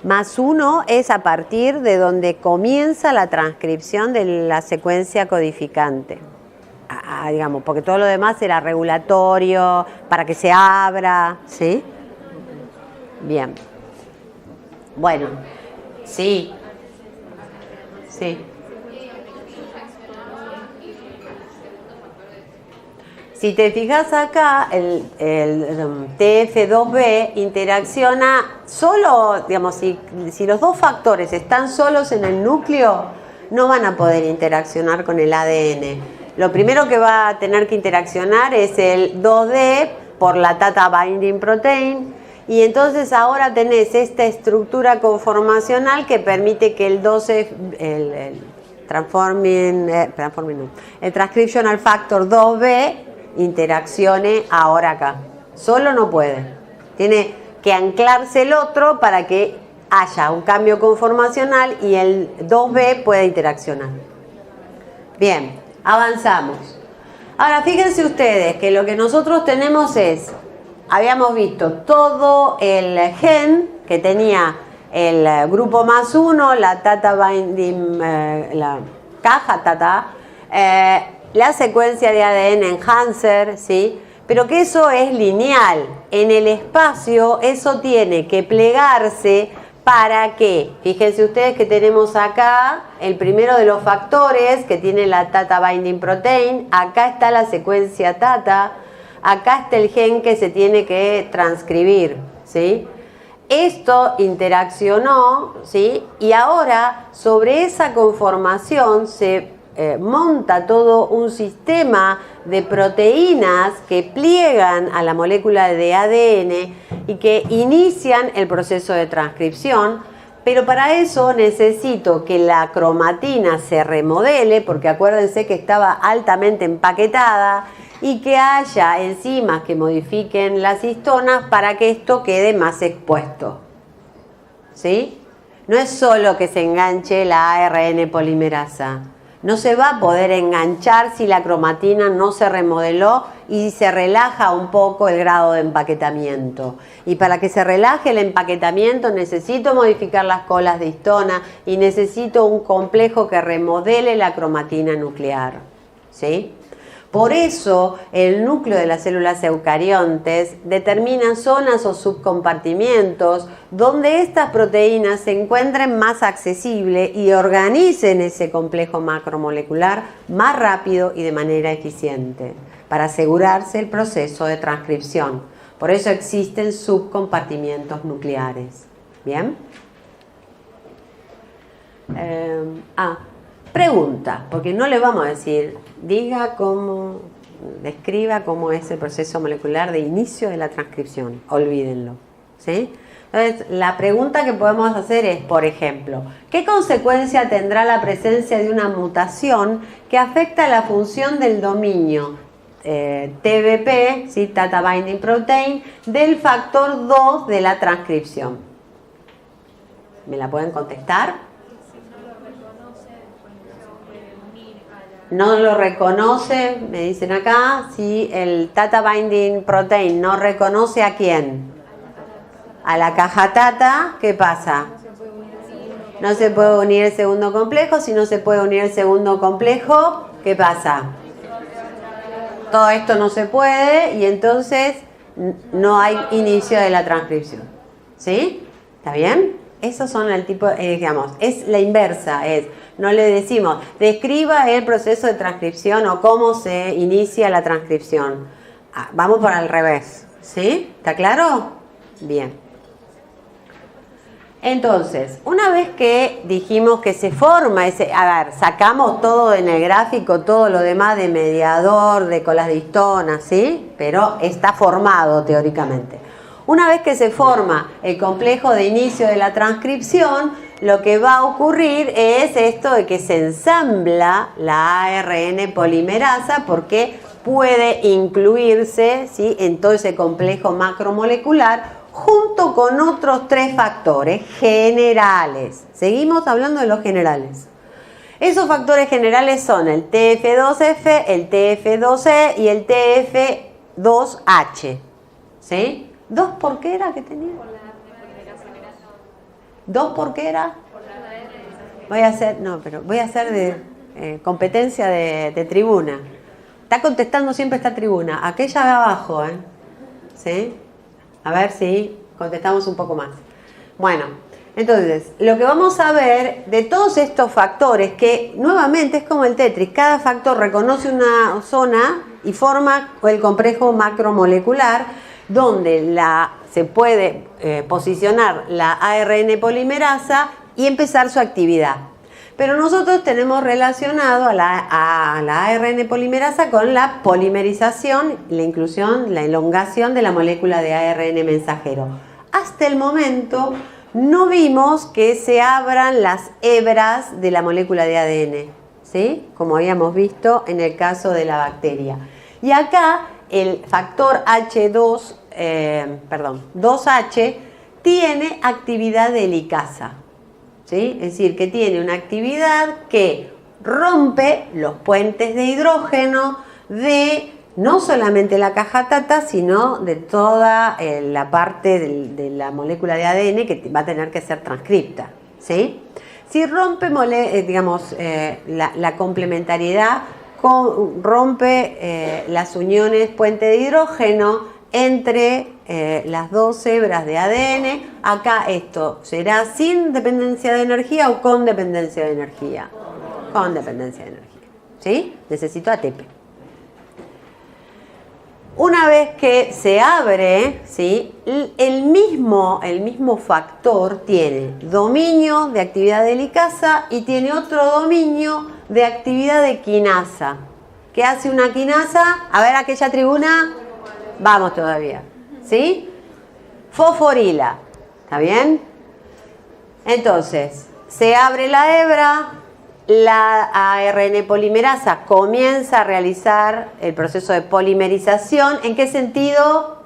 Más 1 es a partir de donde comienza la transcripción de la secuencia codificante. Digamos, porque todo lo demás era regulatorio, para que se abra, ¿sí? Bien. Bueno, sí. Sí. Si te fijas acá, el TF2B interacciona solo, digamos, si los dos factores están solos en el núcleo, no van a poder interaccionar con el ADN. Lo primero que va a tener que interaccionar es el 2D por la Tata Binding Protein, y entonces ahora tenés esta estructura conformacional que permite que el 12, el Transcriptional Factor 2B interaccione ahora acá. Solo no puede. Tiene que anclarse el otro para que haya un cambio conformacional y el 2B pueda interaccionar. Bien, avanzamos. Ahora fíjense ustedes que lo que nosotros tenemos es, habíamos visto todo el gen que tenía el grupo más 1, la Tata Binding, la caja Tata, la secuencia de ADN enhancer, ¿sí? Pero que eso es lineal. En el espacio eso tiene que plegarse para que, fíjense ustedes que tenemos acá el primero de los factores que tiene la Tata Binding Protein, acá está la secuencia Tata, acá está el gen que se tiene que transcribir, ¿sí? Esto interaccionó, ¿sí? Y ahora sobre esa conformación se monta todo un sistema de proteínas que pliegan a la molécula de ADN y que inician el proceso de transcripción, pero para eso necesito que la cromatina se remodele, porque acuérdense que estaba altamente empaquetada, y que haya enzimas que modifiquen las histonas para que esto quede más expuesto. ¿Sí? No es solo que se enganche la ARN polimerasa. No se va a poder enganchar si la cromatina no se remodeló y se relaja un poco el grado de empaquetamiento. Y para que se relaje el empaquetamiento necesito modificar las colas de histona y necesito un complejo que remodele la cromatina nuclear. ¿Sí? Por eso el núcleo de las células eucariontes determina zonas o subcompartimientos donde estas proteínas se encuentren más accesibles y organicen ese complejo macromolecular más rápido y de manera eficiente para asegurarse el proceso de transcripción. Por eso existen subcompartimientos nucleares. ¿Bien? Pregunta, porque no le vamos a decir, describa cómo es el proceso molecular de inicio de la transcripción, olvídenlo, ¿sí? Entonces, la pregunta que podemos hacer es, por ejemplo, ¿qué consecuencia tendrá la presencia de una mutación que afecta la función del dominio TBP, ¿sí? Tata Binding Protein, del factor 2 de la transcripción? ¿Me la pueden contestar? No lo reconoce, me dicen acá, si el Tata Binding Protein no reconoce ¿a quién? A la caja Tata, ¿qué pasa? No se puede unir el segundo complejo. Si no se puede unir el segundo complejo, ¿qué pasa? Todo esto no se puede y entonces no hay inicio de la transcripción. ¿Sí? ¿Está bien? Esos son el tipo, digamos, es la inversa, no le decimos, describa el proceso de transcripción o cómo se inicia la transcripción. Vamos por al revés, ¿sí? ¿Está claro? Bien. Entonces, una vez que dijimos que se forma sacamos todo en el gráfico, todo lo demás de mediador, de colas distonas, ¿sí? Pero está formado teóricamente. Una vez que se forma el complejo de inicio de la transcripción, lo que va a ocurrir es esto de que se ensambla la ARN polimerasa porque puede incluirse, ¿sí?, en todo ese complejo macromolecular junto con otros 3 factores generales. Seguimos hablando de los generales. Esos factores generales son el TF2F, el TF2E y el TF2H. ¿Sí? ¿2 por qué era que tenía? ¿2 por qué era? Voy a hacer de competencia de tribuna. Está contestando siempre esta tribuna. Aquella de abajo, ¿eh? ¿Sí? A ver si contestamos un poco más. Bueno, entonces, lo que vamos a ver de todos estos factores, que nuevamente es como el Tetris, cada factor reconoce una zona y forma el complejo macromolecular, donde se puede posicionar la ARN polimerasa y empezar su actividad. Pero nosotros tenemos relacionado a la ARN polimerasa con la polimerización, la inclusión, la elongación de la molécula de ARN mensajero. Hasta el momento no vimos que se abran las hebras de la molécula de ADN, ¿sí? Como habíamos visto en el caso de la bacteria. Y acá el factor 2H tiene actividad de helicasa, ¿sí? Es decir, que tiene una actividad que rompe los puentes de hidrógeno de no solamente la caja tata, sino de toda la parte de la molécula de ADN que va a tener que ser transcripta, ¿sí? Si rompe, la complementariedad, rompe las uniones puente de hidrógeno entre las 2 hebras de ADN, acá esto será sin dependencia de energía o con dependencia de energía. Con dependencia de energía, ¿sí? Necesito ATP. Una vez que se abre, ¿sí?, el mismo factor tiene dominio de actividad de helicasa y tiene otro dominio de actividad de quinasa. ¿Qué hace una quinasa? A ver, aquella tribuna. Vamos todavía, ¿sí? Fosforila, ¿está bien? Entonces, se abre la hebra, la ARN polimerasa comienza a realizar el proceso de polimerización. ¿En qué sentido?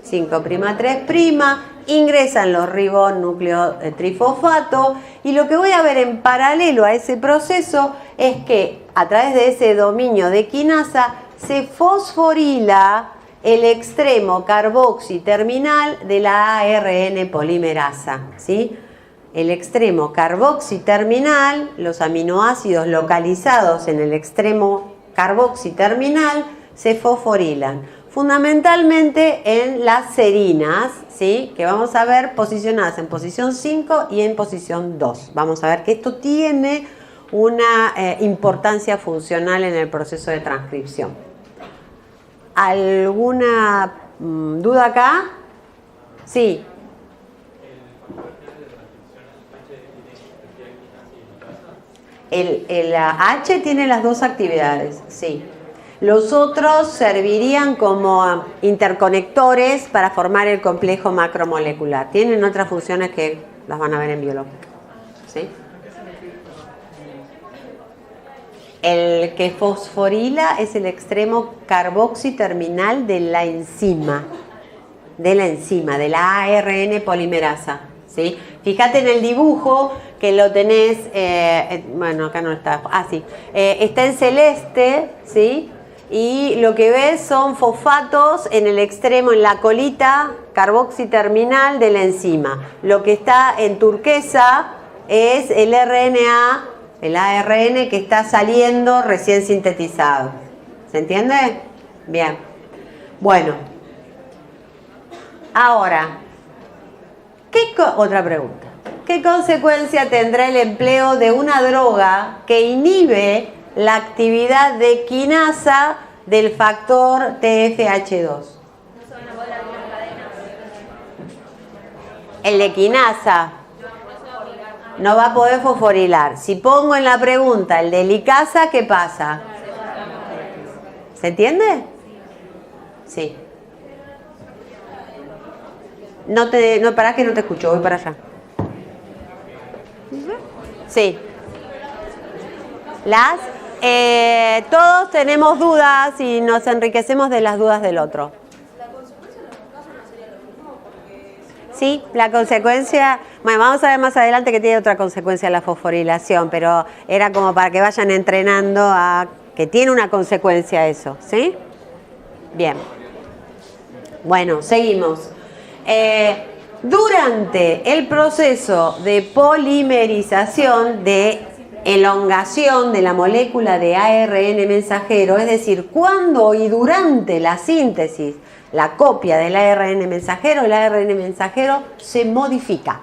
5'3', ingresan los ribonúcleos trifosfato y lo que voy a ver en paralelo a ese proceso es que a través de ese dominio de quinasa se fosforila el extremo carboxi terminal de la ARN polimerasa, ¿sí? El extremo carboxi terminal, los aminoácidos localizados en el extremo carboxi terminal se fosforilan, fundamentalmente en las serinas, ¿sí?, que vamos a ver posicionadas en posición 5 y en posición 2. Vamos a ver que esto tiene una importancia funcional en el proceso de transcripción. ¿Alguna duda acá? Sí. El H tiene las 2 actividades, sí. Los otros servirían como interconectores para formar el complejo macromolecular. Tienen otras funciones que las van a ver en biología, ¿sí? El que fosforila es el extremo carboxi terminal de la enzima, de la ARN polimerasa, ¿sí? Fíjate en el dibujo que lo tenés, bueno, acá no está, sí, está en celeste, ¿sí? Y lo que ves son fosfatos en el extremo, en la colita carboxi terminal de la enzima. Lo que está en turquesa es el RNA, el ARN que está saliendo recién sintetizado. ¿Se entiende? Bien. Bueno. Ahora, otra pregunta. ¿Qué consecuencia tendrá el empleo de una droga que inhibe la actividad de quinasa del factor TFH2? El de quinasa no va a poder fosforilar. Si pongo en la pregunta el de licasa, ¿qué pasa? ¿Se entiende? Sí. No, pará que no te escucho, voy para allá. Sí. Todos tenemos dudas y nos enriquecemos de las dudas del otro. Sí, la consecuencia, bueno, vamos a ver más adelante que tiene otra consecuencia la fosforilación, pero era como para que vayan entrenando a que tiene una consecuencia eso, ¿sí? Bien. Bueno, seguimos. Durante el proceso de polimerización, de elongación de la molécula de ARN mensajero, es decir, cuando y durante la síntesis, la copia del ARN mensajero, el ARN mensajero se modifica,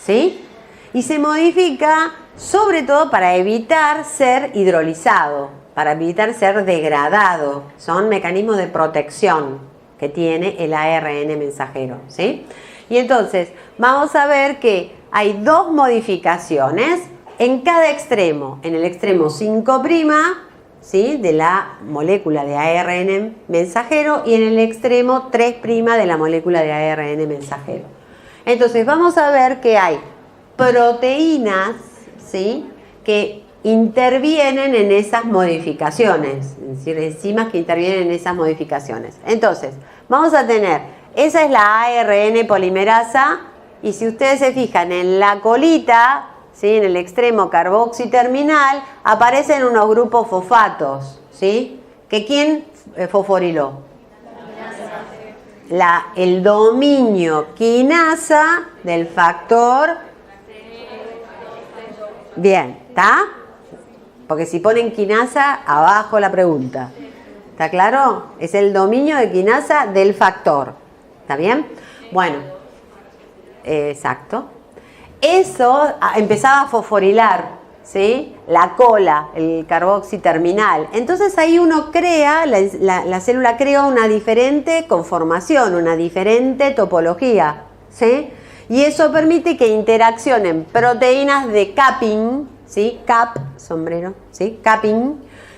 ¿sí? Y se modifica sobre todo para evitar ser hidrolizado, para evitar ser degradado. Son mecanismos de protección que tiene el ARN mensajero, ¿sí? Y entonces vamos a ver que hay dos modificaciones en cada extremo. En el extremo 5', ¿sí?, de la molécula de ARN mensajero, y en el extremo 3' de la molécula de ARN mensajero. Entonces vamos a ver que hay proteínas, ¿sí?, que intervienen en esas modificaciones, es decir, enzimas que intervienen en esas modificaciones. Entonces, vamos a tener, esa es la ARN polimerasa, y si ustedes se fijan en la colita, ¿sí?, en el extremo carboxiterminal, aparecen unos grupos fosfatos, ¿sí? ¿Que quién fosforiló? El dominio quinasa del factor. Bien, ¿está? Porque si ponen quinasa, abajo la pregunta. ¿Está claro? Es el dominio de quinasa del factor. ¿Está bien? Bueno, exacto. Eso empezaba a fosforilar, ¿sí?, la cola, el carboxiterminal. Entonces ahí uno crea, la célula crea una diferente conformación, una diferente topología, ¿sí? Y eso permite que interaccionen proteínas de capping, ¿sí?, cap, sombrero, ¿sí?, capping,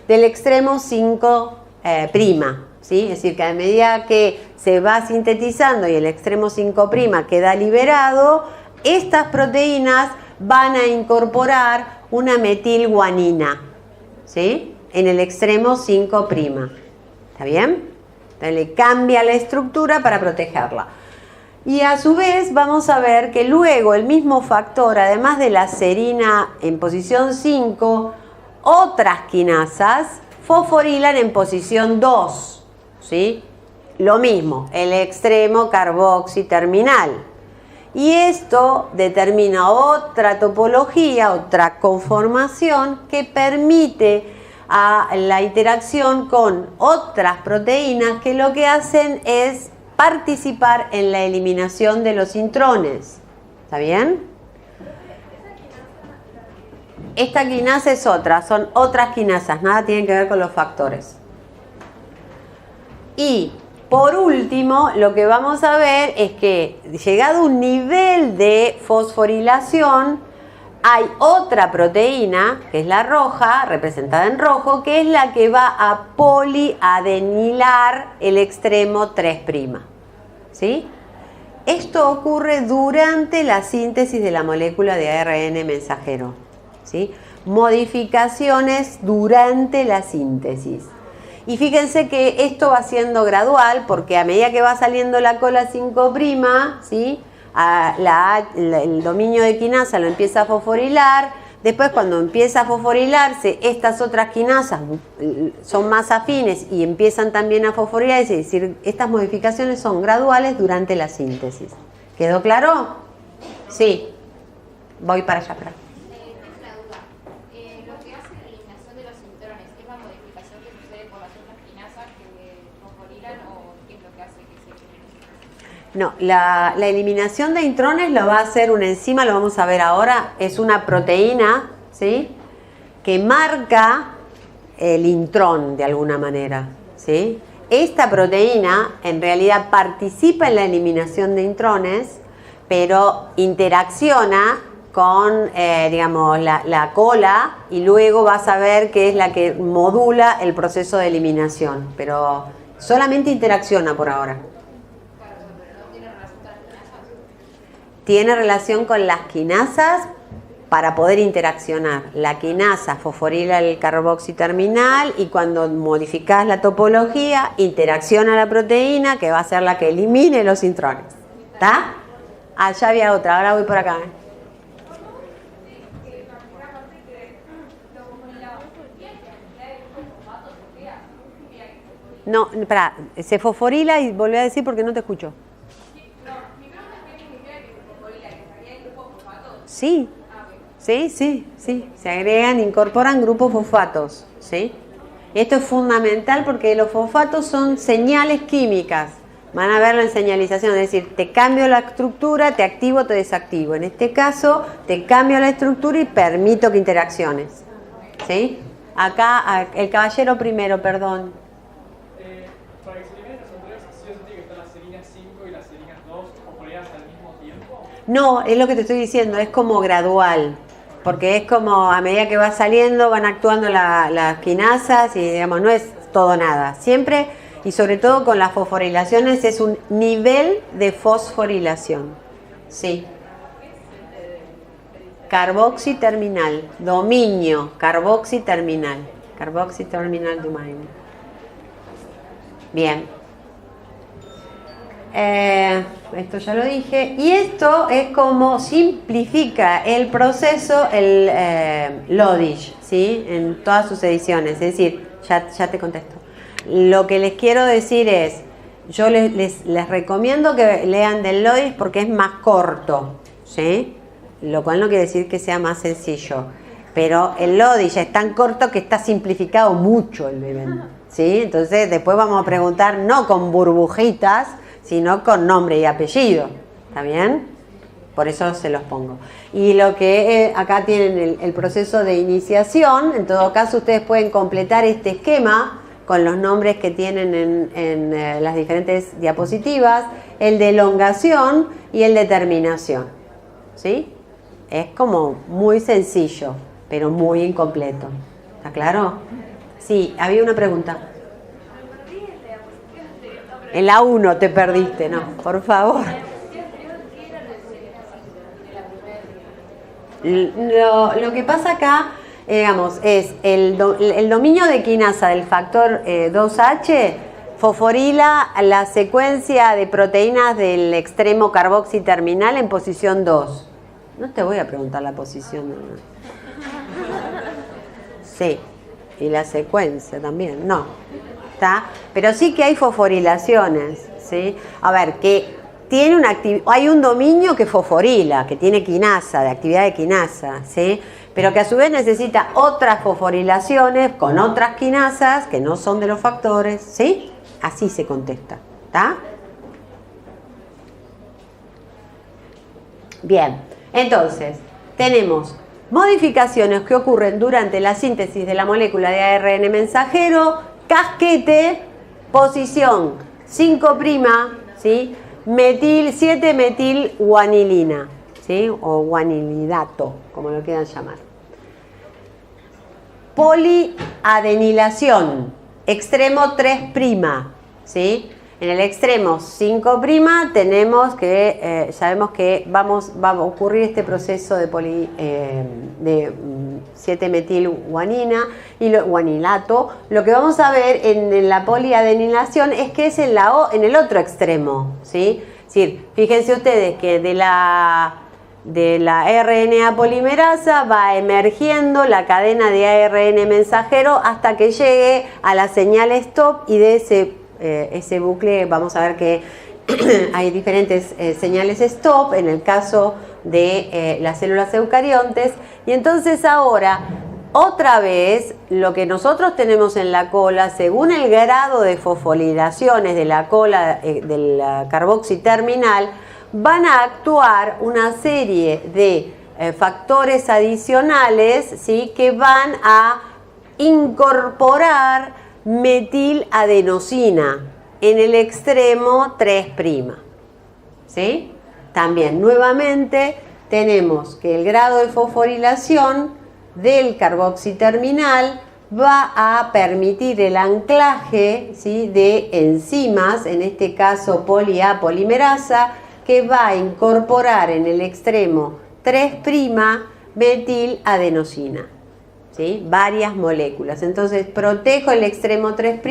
del extremo 5', ¿sí? Es decir, que a medida que se va sintetizando y el extremo 5' queda liberado, estas proteínas van a incorporar una metilguanina, ¿sí?, en el extremo 5'. ¿Está bien? Entonces le cambia la estructura para protegerla. Y a su vez vamos a ver que luego el mismo factor, además de la serina en posición 5, otras quinasas fosforilan en posición 2, ¿sí? Lo mismo, el extremo carboxiterminal. Y esto determina otra topología, otra conformación que permite a la interacción con otras proteínas que lo que hacen es participar en la eliminación de los intrones. ¿Está bien? Esta quinasa es otra, son otras quinasas, nada tiene que ver con los factores. Y por último, lo que vamos a ver es que llegado un nivel de fosforilación, hay otra proteína, que es la roja, representada en rojo, que es la que va a poliadenilar el extremo 3'. ¿Sí? Esto ocurre durante la síntesis de la molécula de ARN mensajero. ¿Sí? Modificaciones durante la síntesis. Y fíjense que esto va siendo gradual, porque a medida que va saliendo la cola 5', ¿sí?, el dominio de quinasa lo empieza a fosforilar. Después, cuando empieza a fosforilarse, estas otras quinasas son más afines y empiezan también a fosforilar, es decir, estas modificaciones son graduales durante la síntesis. ¿Quedó claro? Sí. Voy para allá, para. Tengo una duda. Lo que hace la eliminación de los intrones, ¿es la modificación que sucede por las otras quinasas que fosforilan o qué es lo que hace que se elimine? No, la eliminación de intrones lo va a hacer una enzima, lo vamos a ver ahora, es una proteína, ¿sí?, que marca el intrón de alguna manera, ¿sí? Esta proteína en realidad participa en la eliminación de intrones, pero interacciona con, digamos, la cola y luego vas a ver que es la que modula el proceso de eliminación, pero solamente interacciona por ahora. Tiene relación con las quinasas para poder interaccionar. La quinasa fosforila el carboxiterminal y cuando modificas la topología, interacciona la proteína que va a ser la que elimine los intrones. ¿Está? Allá había otra, ahora voy por acá. No, espera, se fosforila y volví a decir porque no te escucho. Sí. Sí, se agregan, incorporan grupos fosfatos, ¿sí? Esto es fundamental porque los fosfatos son señales químicas, van a verlo en señalización, es decir, te cambio la estructura, te activo, te desactivo. En este caso, te cambio la estructura y permito que interacciones, ¿sí? Acá, el caballero primero, perdón. Para que se eliminen los intrones, ¿sí o sí tiene que estar las serinas 5 y las serinas 2 fosforiladas al mismo tiempo? No, es lo que te estoy diciendo, es como gradual. Porque es como a medida que va saliendo van actuando las quinasas y digamos no es todo nada. Siempre y sobre todo con las fosforilaciones es un nivel de fosforilación. Sí. Carboxiterminal, dominio, carboxiterminal domain. Bien. Esto ya lo dije. Y esto es como simplifica el proceso el Lodish, ¿sí?, en todas sus ediciones. Es decir, ya te contesto. Lo que les quiero decir es, yo les recomiendo que lean del Lodish porque es más corto, ¿sí? Lo cual no quiere decir que sea más sencillo. Pero el Lodish es tan corto que está simplificado mucho el evento, ¿sí? Entonces después vamos a preguntar no con burbujitas, sino con nombre y apellido, ¿está bien? Por eso se los pongo. Y lo que acá tienen el proceso de iniciación, en todo caso ustedes pueden completar este esquema con los nombres que tienen en las diferentes diapositivas, el de elongación y el de terminación, ¿sí? Es como muy sencillo, pero muy incompleto. ¿Está claro? Sí, había una pregunta. En la 1 te perdiste, no, por favor. Lo que pasa acá, digamos, es el dominio de quinasa del factor 2H fosforila la secuencia de proteínas del extremo carboxiterminal en posición 2. No te voy a preguntar la posición. Sí, y la secuencia también, no. ¿Está? Pero sí que hay fosforilaciones, ¿sí? A ver, que tiene hay un dominio que fosforila, que tiene quinasa, de actividad de quinasa, ¿sí? Pero que a su vez necesita otras fosforilaciones con otras quinasas que no son de los factores, ¿sí? Así se contesta, ¿está? Bien, entonces, tenemos modificaciones que ocurren durante la síntesis de la molécula de ARN mensajero, casquete, posición 5', ¿sí? 7-metil guanilina, ¿sí? O guanilidato, como lo quieran llamar. Poliadenilación, extremo 3', ¿sí? En el extremo 5' tenemos que, sabemos que va a ocurrir este proceso de 7-metilguanina y guanilato. Lo que vamos a ver en la poliadenilación es que es en el otro extremo, ¿sí? Es decir, fíjense ustedes que de la RNA polimerasa va emergiendo la cadena de ARN mensajero hasta que llegue a la señal stop y de ese bucle vamos a ver que hay diferentes señales stop en el caso de las células eucariontes. Y entonces ahora, otra vez, lo que nosotros tenemos en la cola, según el grado de fosforilaciones de la cola del carboxiterminal, van a actuar una serie de factores adicionales, ¿sí?, que van a incorporar metiladenosina en el extremo 3'. ¿Sí? También, nuevamente, tenemos que el grado de fosforilación del carboxiterminal va a permitir el anclaje, ¿sí?, de enzimas, en este caso poli-A polimerasa, que va a incorporar en el extremo 3' metiladenosina. ¿Sí? Varias moléculas. Entonces protejo el extremo 3',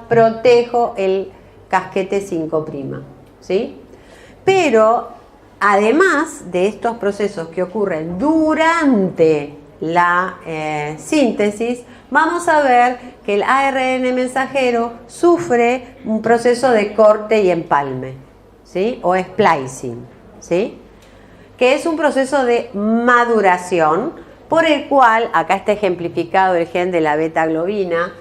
protejo el casquete 5'. ¿Sí? Pero además de estos procesos que ocurren durante la síntesis, vamos a ver que el ARN mensajero sufre un proceso de corte y empalme, ¿sí?, o splicing, ¿sí?, que es un proceso de maduración por el cual, acá está ejemplificado el gen de la beta-globina.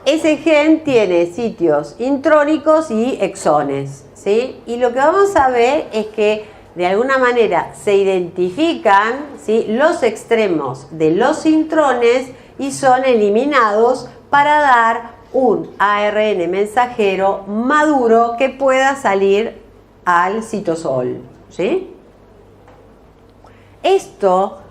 Ese gen tiene sitios intrónicos y exones, ¿sí? Y lo que vamos a ver es que de alguna manera se identifican, ¿sí?, los extremos de los intrones y son eliminados para dar un ARN mensajero maduro que pueda salir al citosol, ¿sí? Esto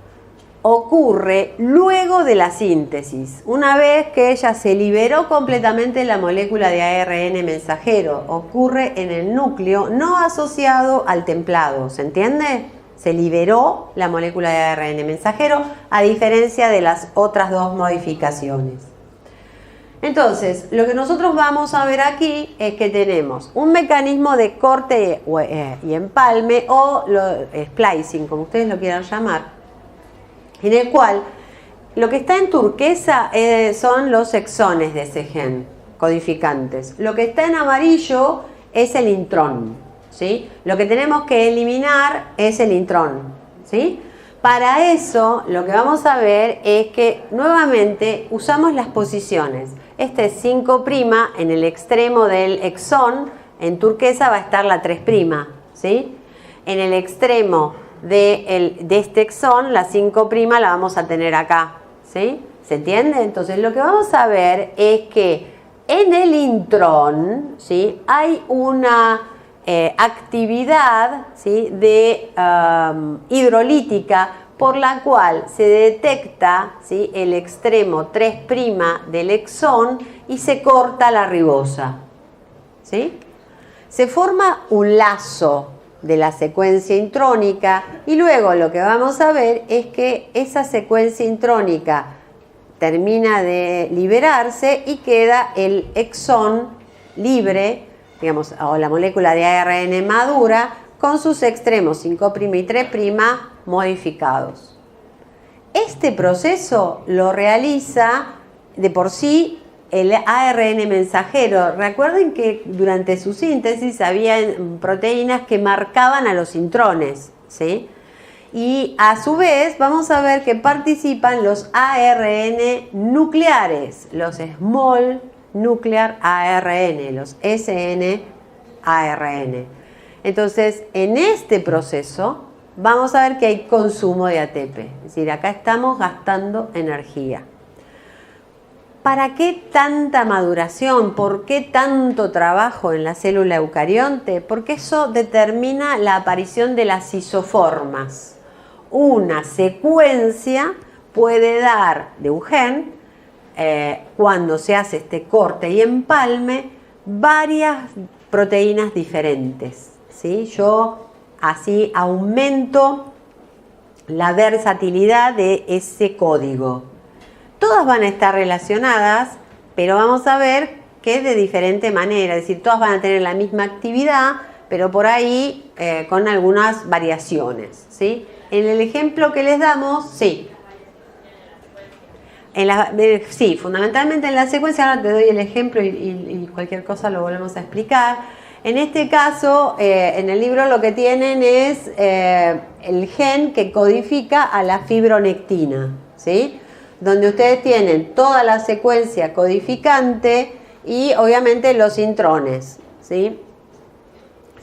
ocurre luego de la síntesis, una vez que ella se liberó completamente la molécula de ARN mensajero. Ocurre en el núcleo, no asociado al templado, ¿se entiende? Se liberó la molécula de ARN mensajero, a diferencia de las otras dos modificaciones. Entonces, lo que nosotros vamos a ver aquí es que tenemos un mecanismo de corte y empalme, o splicing, como ustedes lo quieran llamar, en el cual lo que está en turquesa son los exones de ese gen codificantes. Lo que está en amarillo es el intrón, ¿sí? Lo que tenemos que eliminar es el intrón, ¿sí? Para eso, lo que vamos a ver es que nuevamente usamos las posiciones. Este es 5', en el extremo del exón, en turquesa va a estar la 3', ¿sí? En el extremo de este exón, la 5' la vamos a tener acá, ¿sí? ¿Se entiende? Entonces lo que vamos a ver es que en el intrón, ¿sí?, hay una actividad, ¿sí?, de hidrolítica, por la cual se detecta, ¿sí?, el extremo 3' del exón y se corta la ribosa, ¿sí? Se forma un lazo de la secuencia intrónica y luego lo que vamos a ver es que esa secuencia intrónica termina de liberarse y queda el exón libre, digamos, o la molécula de ARN madura, con sus extremos 5' y 3' modificados. Este proceso lo realiza de por sí el ARN mensajero. Recuerden que durante su síntesis había proteínas que marcaban a los intrones, ¿sí? Y a su vez vamos a ver que participan los ARN nucleares, los Small Nuclear ARN, los SNARN. Entonces, en este proceso vamos a ver que hay consumo de ATP, es decir, acá estamos gastando energía. ¿Para qué tanta maduración? ¿Por qué tanto trabajo en la célula eucarionte? Porque eso determina la aparición de las isoformas. Una secuencia puede dar de un gen, cuando se hace este corte y empalme, varias proteínas diferentes, ¿sí? Yo así aumento la versatilidad de ese código. Todas van a estar relacionadas, pero vamos a ver que de diferente manera, es decir, todas van a tener la misma actividad, pero por ahí con algunas variaciones, ¿sí? En el ejemplo que les damos, sí. Sí, fundamentalmente en la secuencia. Ahora te doy el ejemplo y cualquier cosa lo volvemos a explicar. En este caso, en el libro lo que tienen es el gen que codifica a la fibronectina, ¿sí? Donde ustedes tienen toda la secuencia codificante y obviamente los intrones, ¿sí?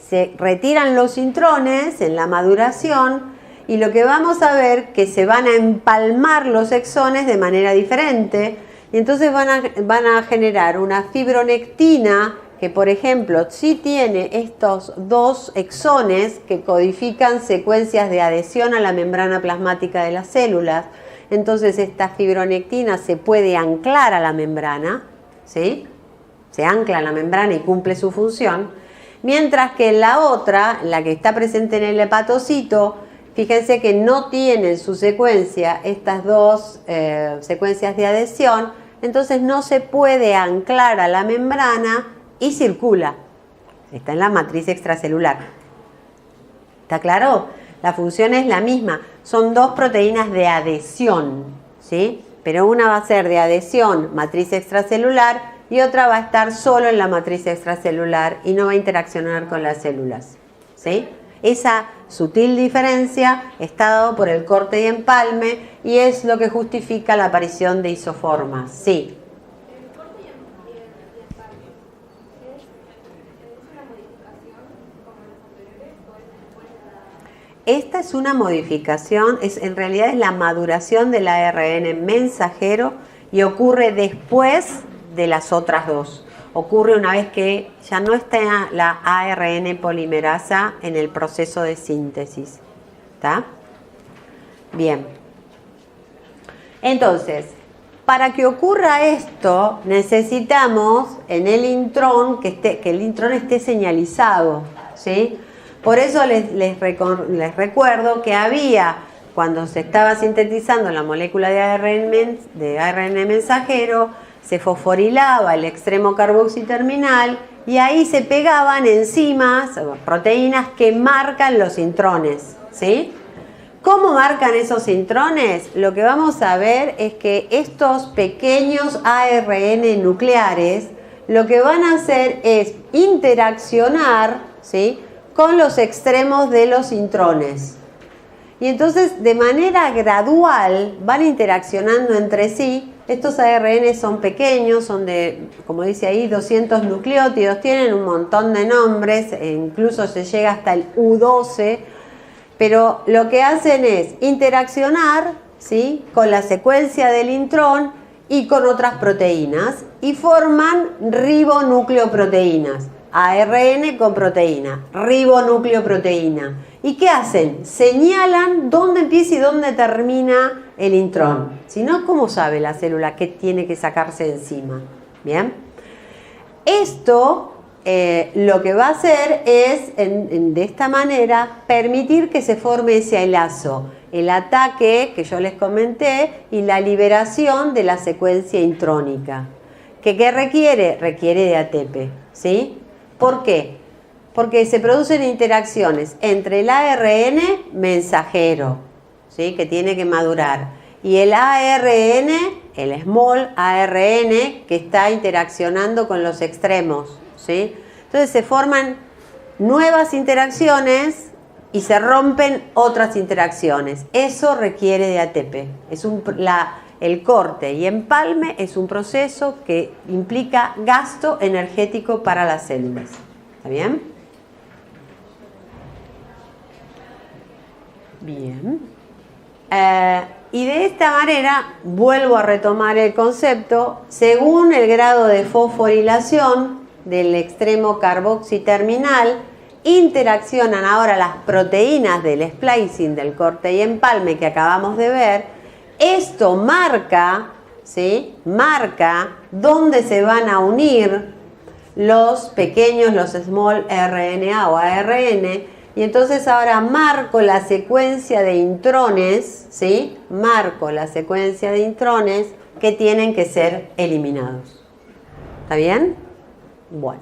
Se retiran los intrones en la maduración y lo que vamos a ver que se van a empalmar los exones de manera diferente y entonces van a generar una fibronectina que, por ejemplo, sí tiene estos dos exones que codifican secuencias de adhesión a la membrana plasmática de las células. Entonces esta fibronectina se puede anclar a la membrana, ¿sí? Se ancla a la membrana y cumple su función. Mientras que la otra, la que está presente en el hepatocito, fíjense que no tiene en su secuencia estas dos secuencias de adhesión, entonces no se puede anclar a la membrana y circula. Está en la matriz extracelular. ¿Está claro? La función es la misma. Son dos proteínas de adhesión, ¿sí? Pero una va a ser de adhesión, matriz extracelular, y otra va a estar solo en la matriz extracelular y no va a interaccionar con las células, ¿sí? Esa sutil diferencia está dado por el corte y empalme y es lo que justifica la aparición de isoformas. Sí. ¿El corte y empalme es una modificación como los anteriores o es después de la...? Esta es una modificación, en realidad es la maduración del ARN mensajero y ocurre después de las otras dos. Ocurre una vez que ya no está la ARN polimerasa en el proceso de síntesis. ¿Está? Bien. Entonces, para que ocurra esto, necesitamos en el intrón que el intrón esté señalizado, ¿sí? Por eso les recuerdo que había, cuando se estaba sintetizando la molécula de ARN mensajero, se fosforilaba el extremo carboxiterminal y ahí se pegaban enzimas, proteínas que marcan los intrones, ¿sí? ¿Cómo marcan esos intrones? Lo que vamos a ver es que estos pequeños ARN nucleares lo que van a hacer es interaccionar, ¿sí?, con los extremos de los intrones. Y entonces de manera gradual van interaccionando entre sí. Estos ARN son pequeños, son de, como dice ahí, 200 nucleótidos, tienen un montón de nombres, e incluso se llega hasta el U12, pero lo que hacen es interaccionar, ¿sí?, con la secuencia del intrón y con otras proteínas y forman ribonucleoproteínas, ARN con proteína, ribonucleoproteína. ¿Y qué hacen? Señalan dónde empieza y dónde termina el intrón. Si no, ¿cómo sabe la célula qué tiene que sacarse encima? ¿Bien? Esto lo que va a hacer es, de esta manera, permitir que se forme ese enlazo, el ataque que yo les comenté y la liberación de la secuencia intrónica. ¿Qué requiere? Requiere de ATP, ¿sí? ¿Por qué? Porque se producen interacciones entre el ARN mensajero, ¿sí?, que tiene que madurar, y el ARN, el small ARN, que está interaccionando con los extremos, ¿sí? Entonces se forman nuevas interacciones y se rompen otras interacciones. Eso requiere de ATP. El corte y empalme es un proceso que implica gasto energético para las células. ¿Está bien? Bien. Y de esta manera, vuelvo a retomar el concepto, según el grado de fosforilación del extremo carboxiterminal, interaccionan ahora las proteínas del splicing, del corte y empalme que acabamos de ver. Esto marca, ¿sí?, marca dónde se van a unir los pequeños, los small RNA o ARN, y entonces ahora marco la secuencia de intrones, ¿sí? Marco la secuencia de intrones que tienen que ser eliminados. ¿Está bien? Bueno.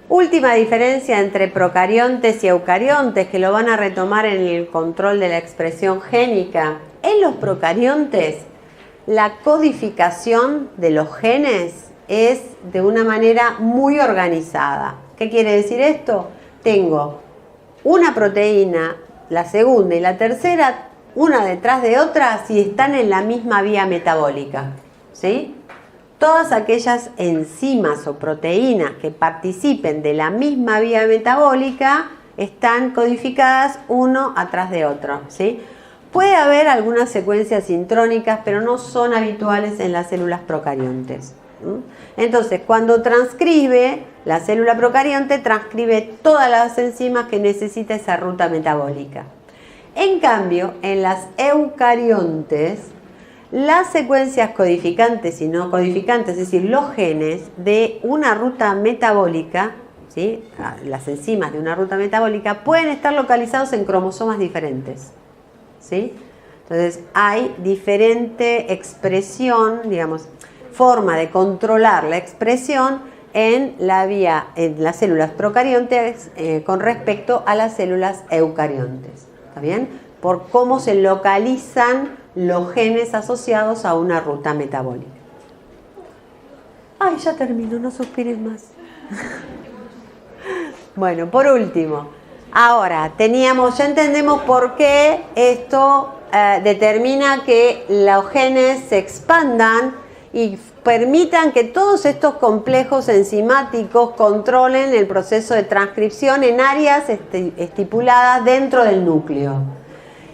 Última diferencia entre procariontes y eucariontes, que lo van a retomar en el control de la expresión génica. En los procariontes, la codificación de los genes es de una manera muy organizada. ¿Qué quiere decir esto? Tengo una proteína, la segunda y la tercera, una detrás de otra, si están en la misma vía metabólica, ¿sí? Todas aquellas enzimas o proteínas que participen de la misma vía metabólica están codificadas uno atrás de otro, ¿sí? Puede haber algunas secuencias sintrónicas, pero no son habituales en las células procariontes. Entonces, cuando transcribe, la célula procarionte transcribe todas las enzimas que necesita esa ruta metabólica. En cambio, en las eucariontes, las secuencias codificantes y no codificantes, es decir, los genes de una ruta metabólica, ¿sí? Las enzimas de una ruta metabólica, pueden estar localizados en cromosomas diferentes, ¿sí? Entonces, hay diferente expresión, digamos, forma de controlar la expresión en las células procariontes con respecto a las células eucariontes. ¿Está bien? Por cómo se localizan los genes asociados a una ruta metabólica. Ay, ya termino, no suspires más. Bueno, por último, ahora ya entendemos por qué esto determina que los genes se expandan y permitan que todos estos complejos enzimáticos controlen el proceso de transcripción en áreas estipuladas dentro del núcleo.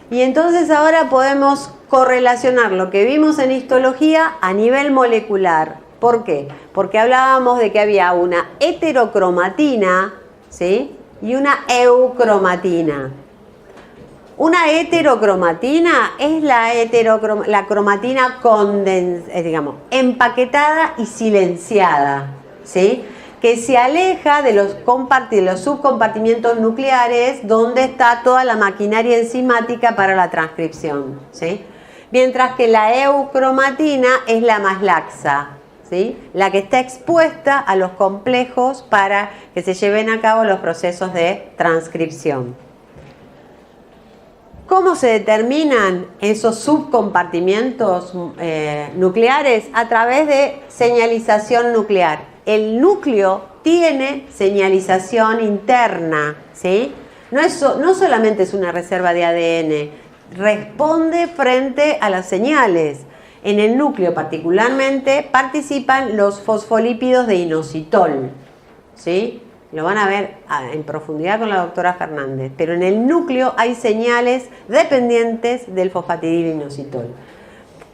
Y entonces ahora podemos correlacionar lo que vimos en histología a nivel molecular. ¿Por qué? Porque hablábamos de que había una heterocromatina, ¿sí? Y una eucromatina. Una heterocromatina es la cromatina empaquetada y silenciada, ¿sí? Que se aleja de los subcompartimientos nucleares donde está toda la maquinaria enzimática para la transcripción, ¿sí? Mientras que la eucromatina es la más laxa, ¿sí? La que está expuesta a los complejos para que se lleven a cabo los procesos de transcripción. ¿Cómo se determinan esos subcompartimientos nucleares? A través de señalización nuclear. El núcleo tiene señalización interna, ¿sí? No solamente es una reserva de ADN, responde frente a las señales. En el núcleo particularmente participan los fosfolípidos de inositol, ¿sí? Lo van a ver en profundidad con la doctora Fernández, pero en el núcleo hay señales dependientes del fosfatidilinositol.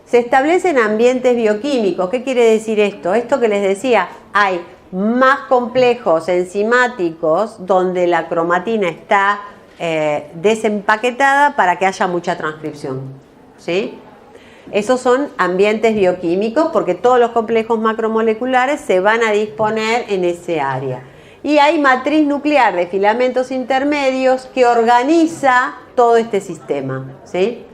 Se establecen ambientes bioquímicos. ¿Qué quiere decir esto? Esto que les decía, hay más complejos enzimáticos donde la cromatina está desempaquetada para que haya mucha transcripción, ¿sí? Esos son ambientes bioquímicos porque todos los complejos macromoleculares se van a disponer en ese área. Y hay matriz nuclear de filamentos intermedios que organiza todo este sistema, ¿sí?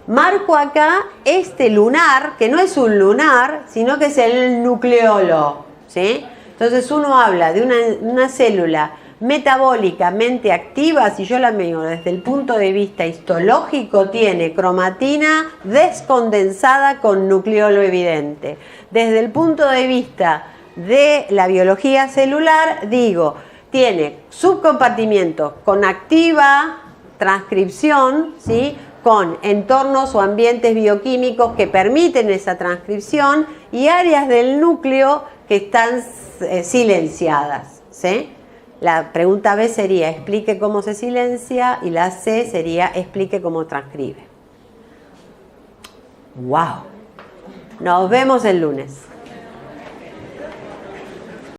Marco acá este lunar, que no es un lunar, sino que es el nucleolo, ¿sí? Entonces uno habla de una célula metabólicamente activa, si yo la miro desde el punto de vista histológico, tiene cromatina descondensada con nucleolo evidente. Desde el punto de vista de la biología celular, digo, tiene subcompartimientos con activa transcripción, ¿sí? Con entornos o ambientes bioquímicos que permiten esa transcripción y áreas del núcleo que están silenciadas, ¿sí? La pregunta B sería explique cómo se silencia y la C sería explique cómo transcribe. ¡Wow! Nos vemos el lunes.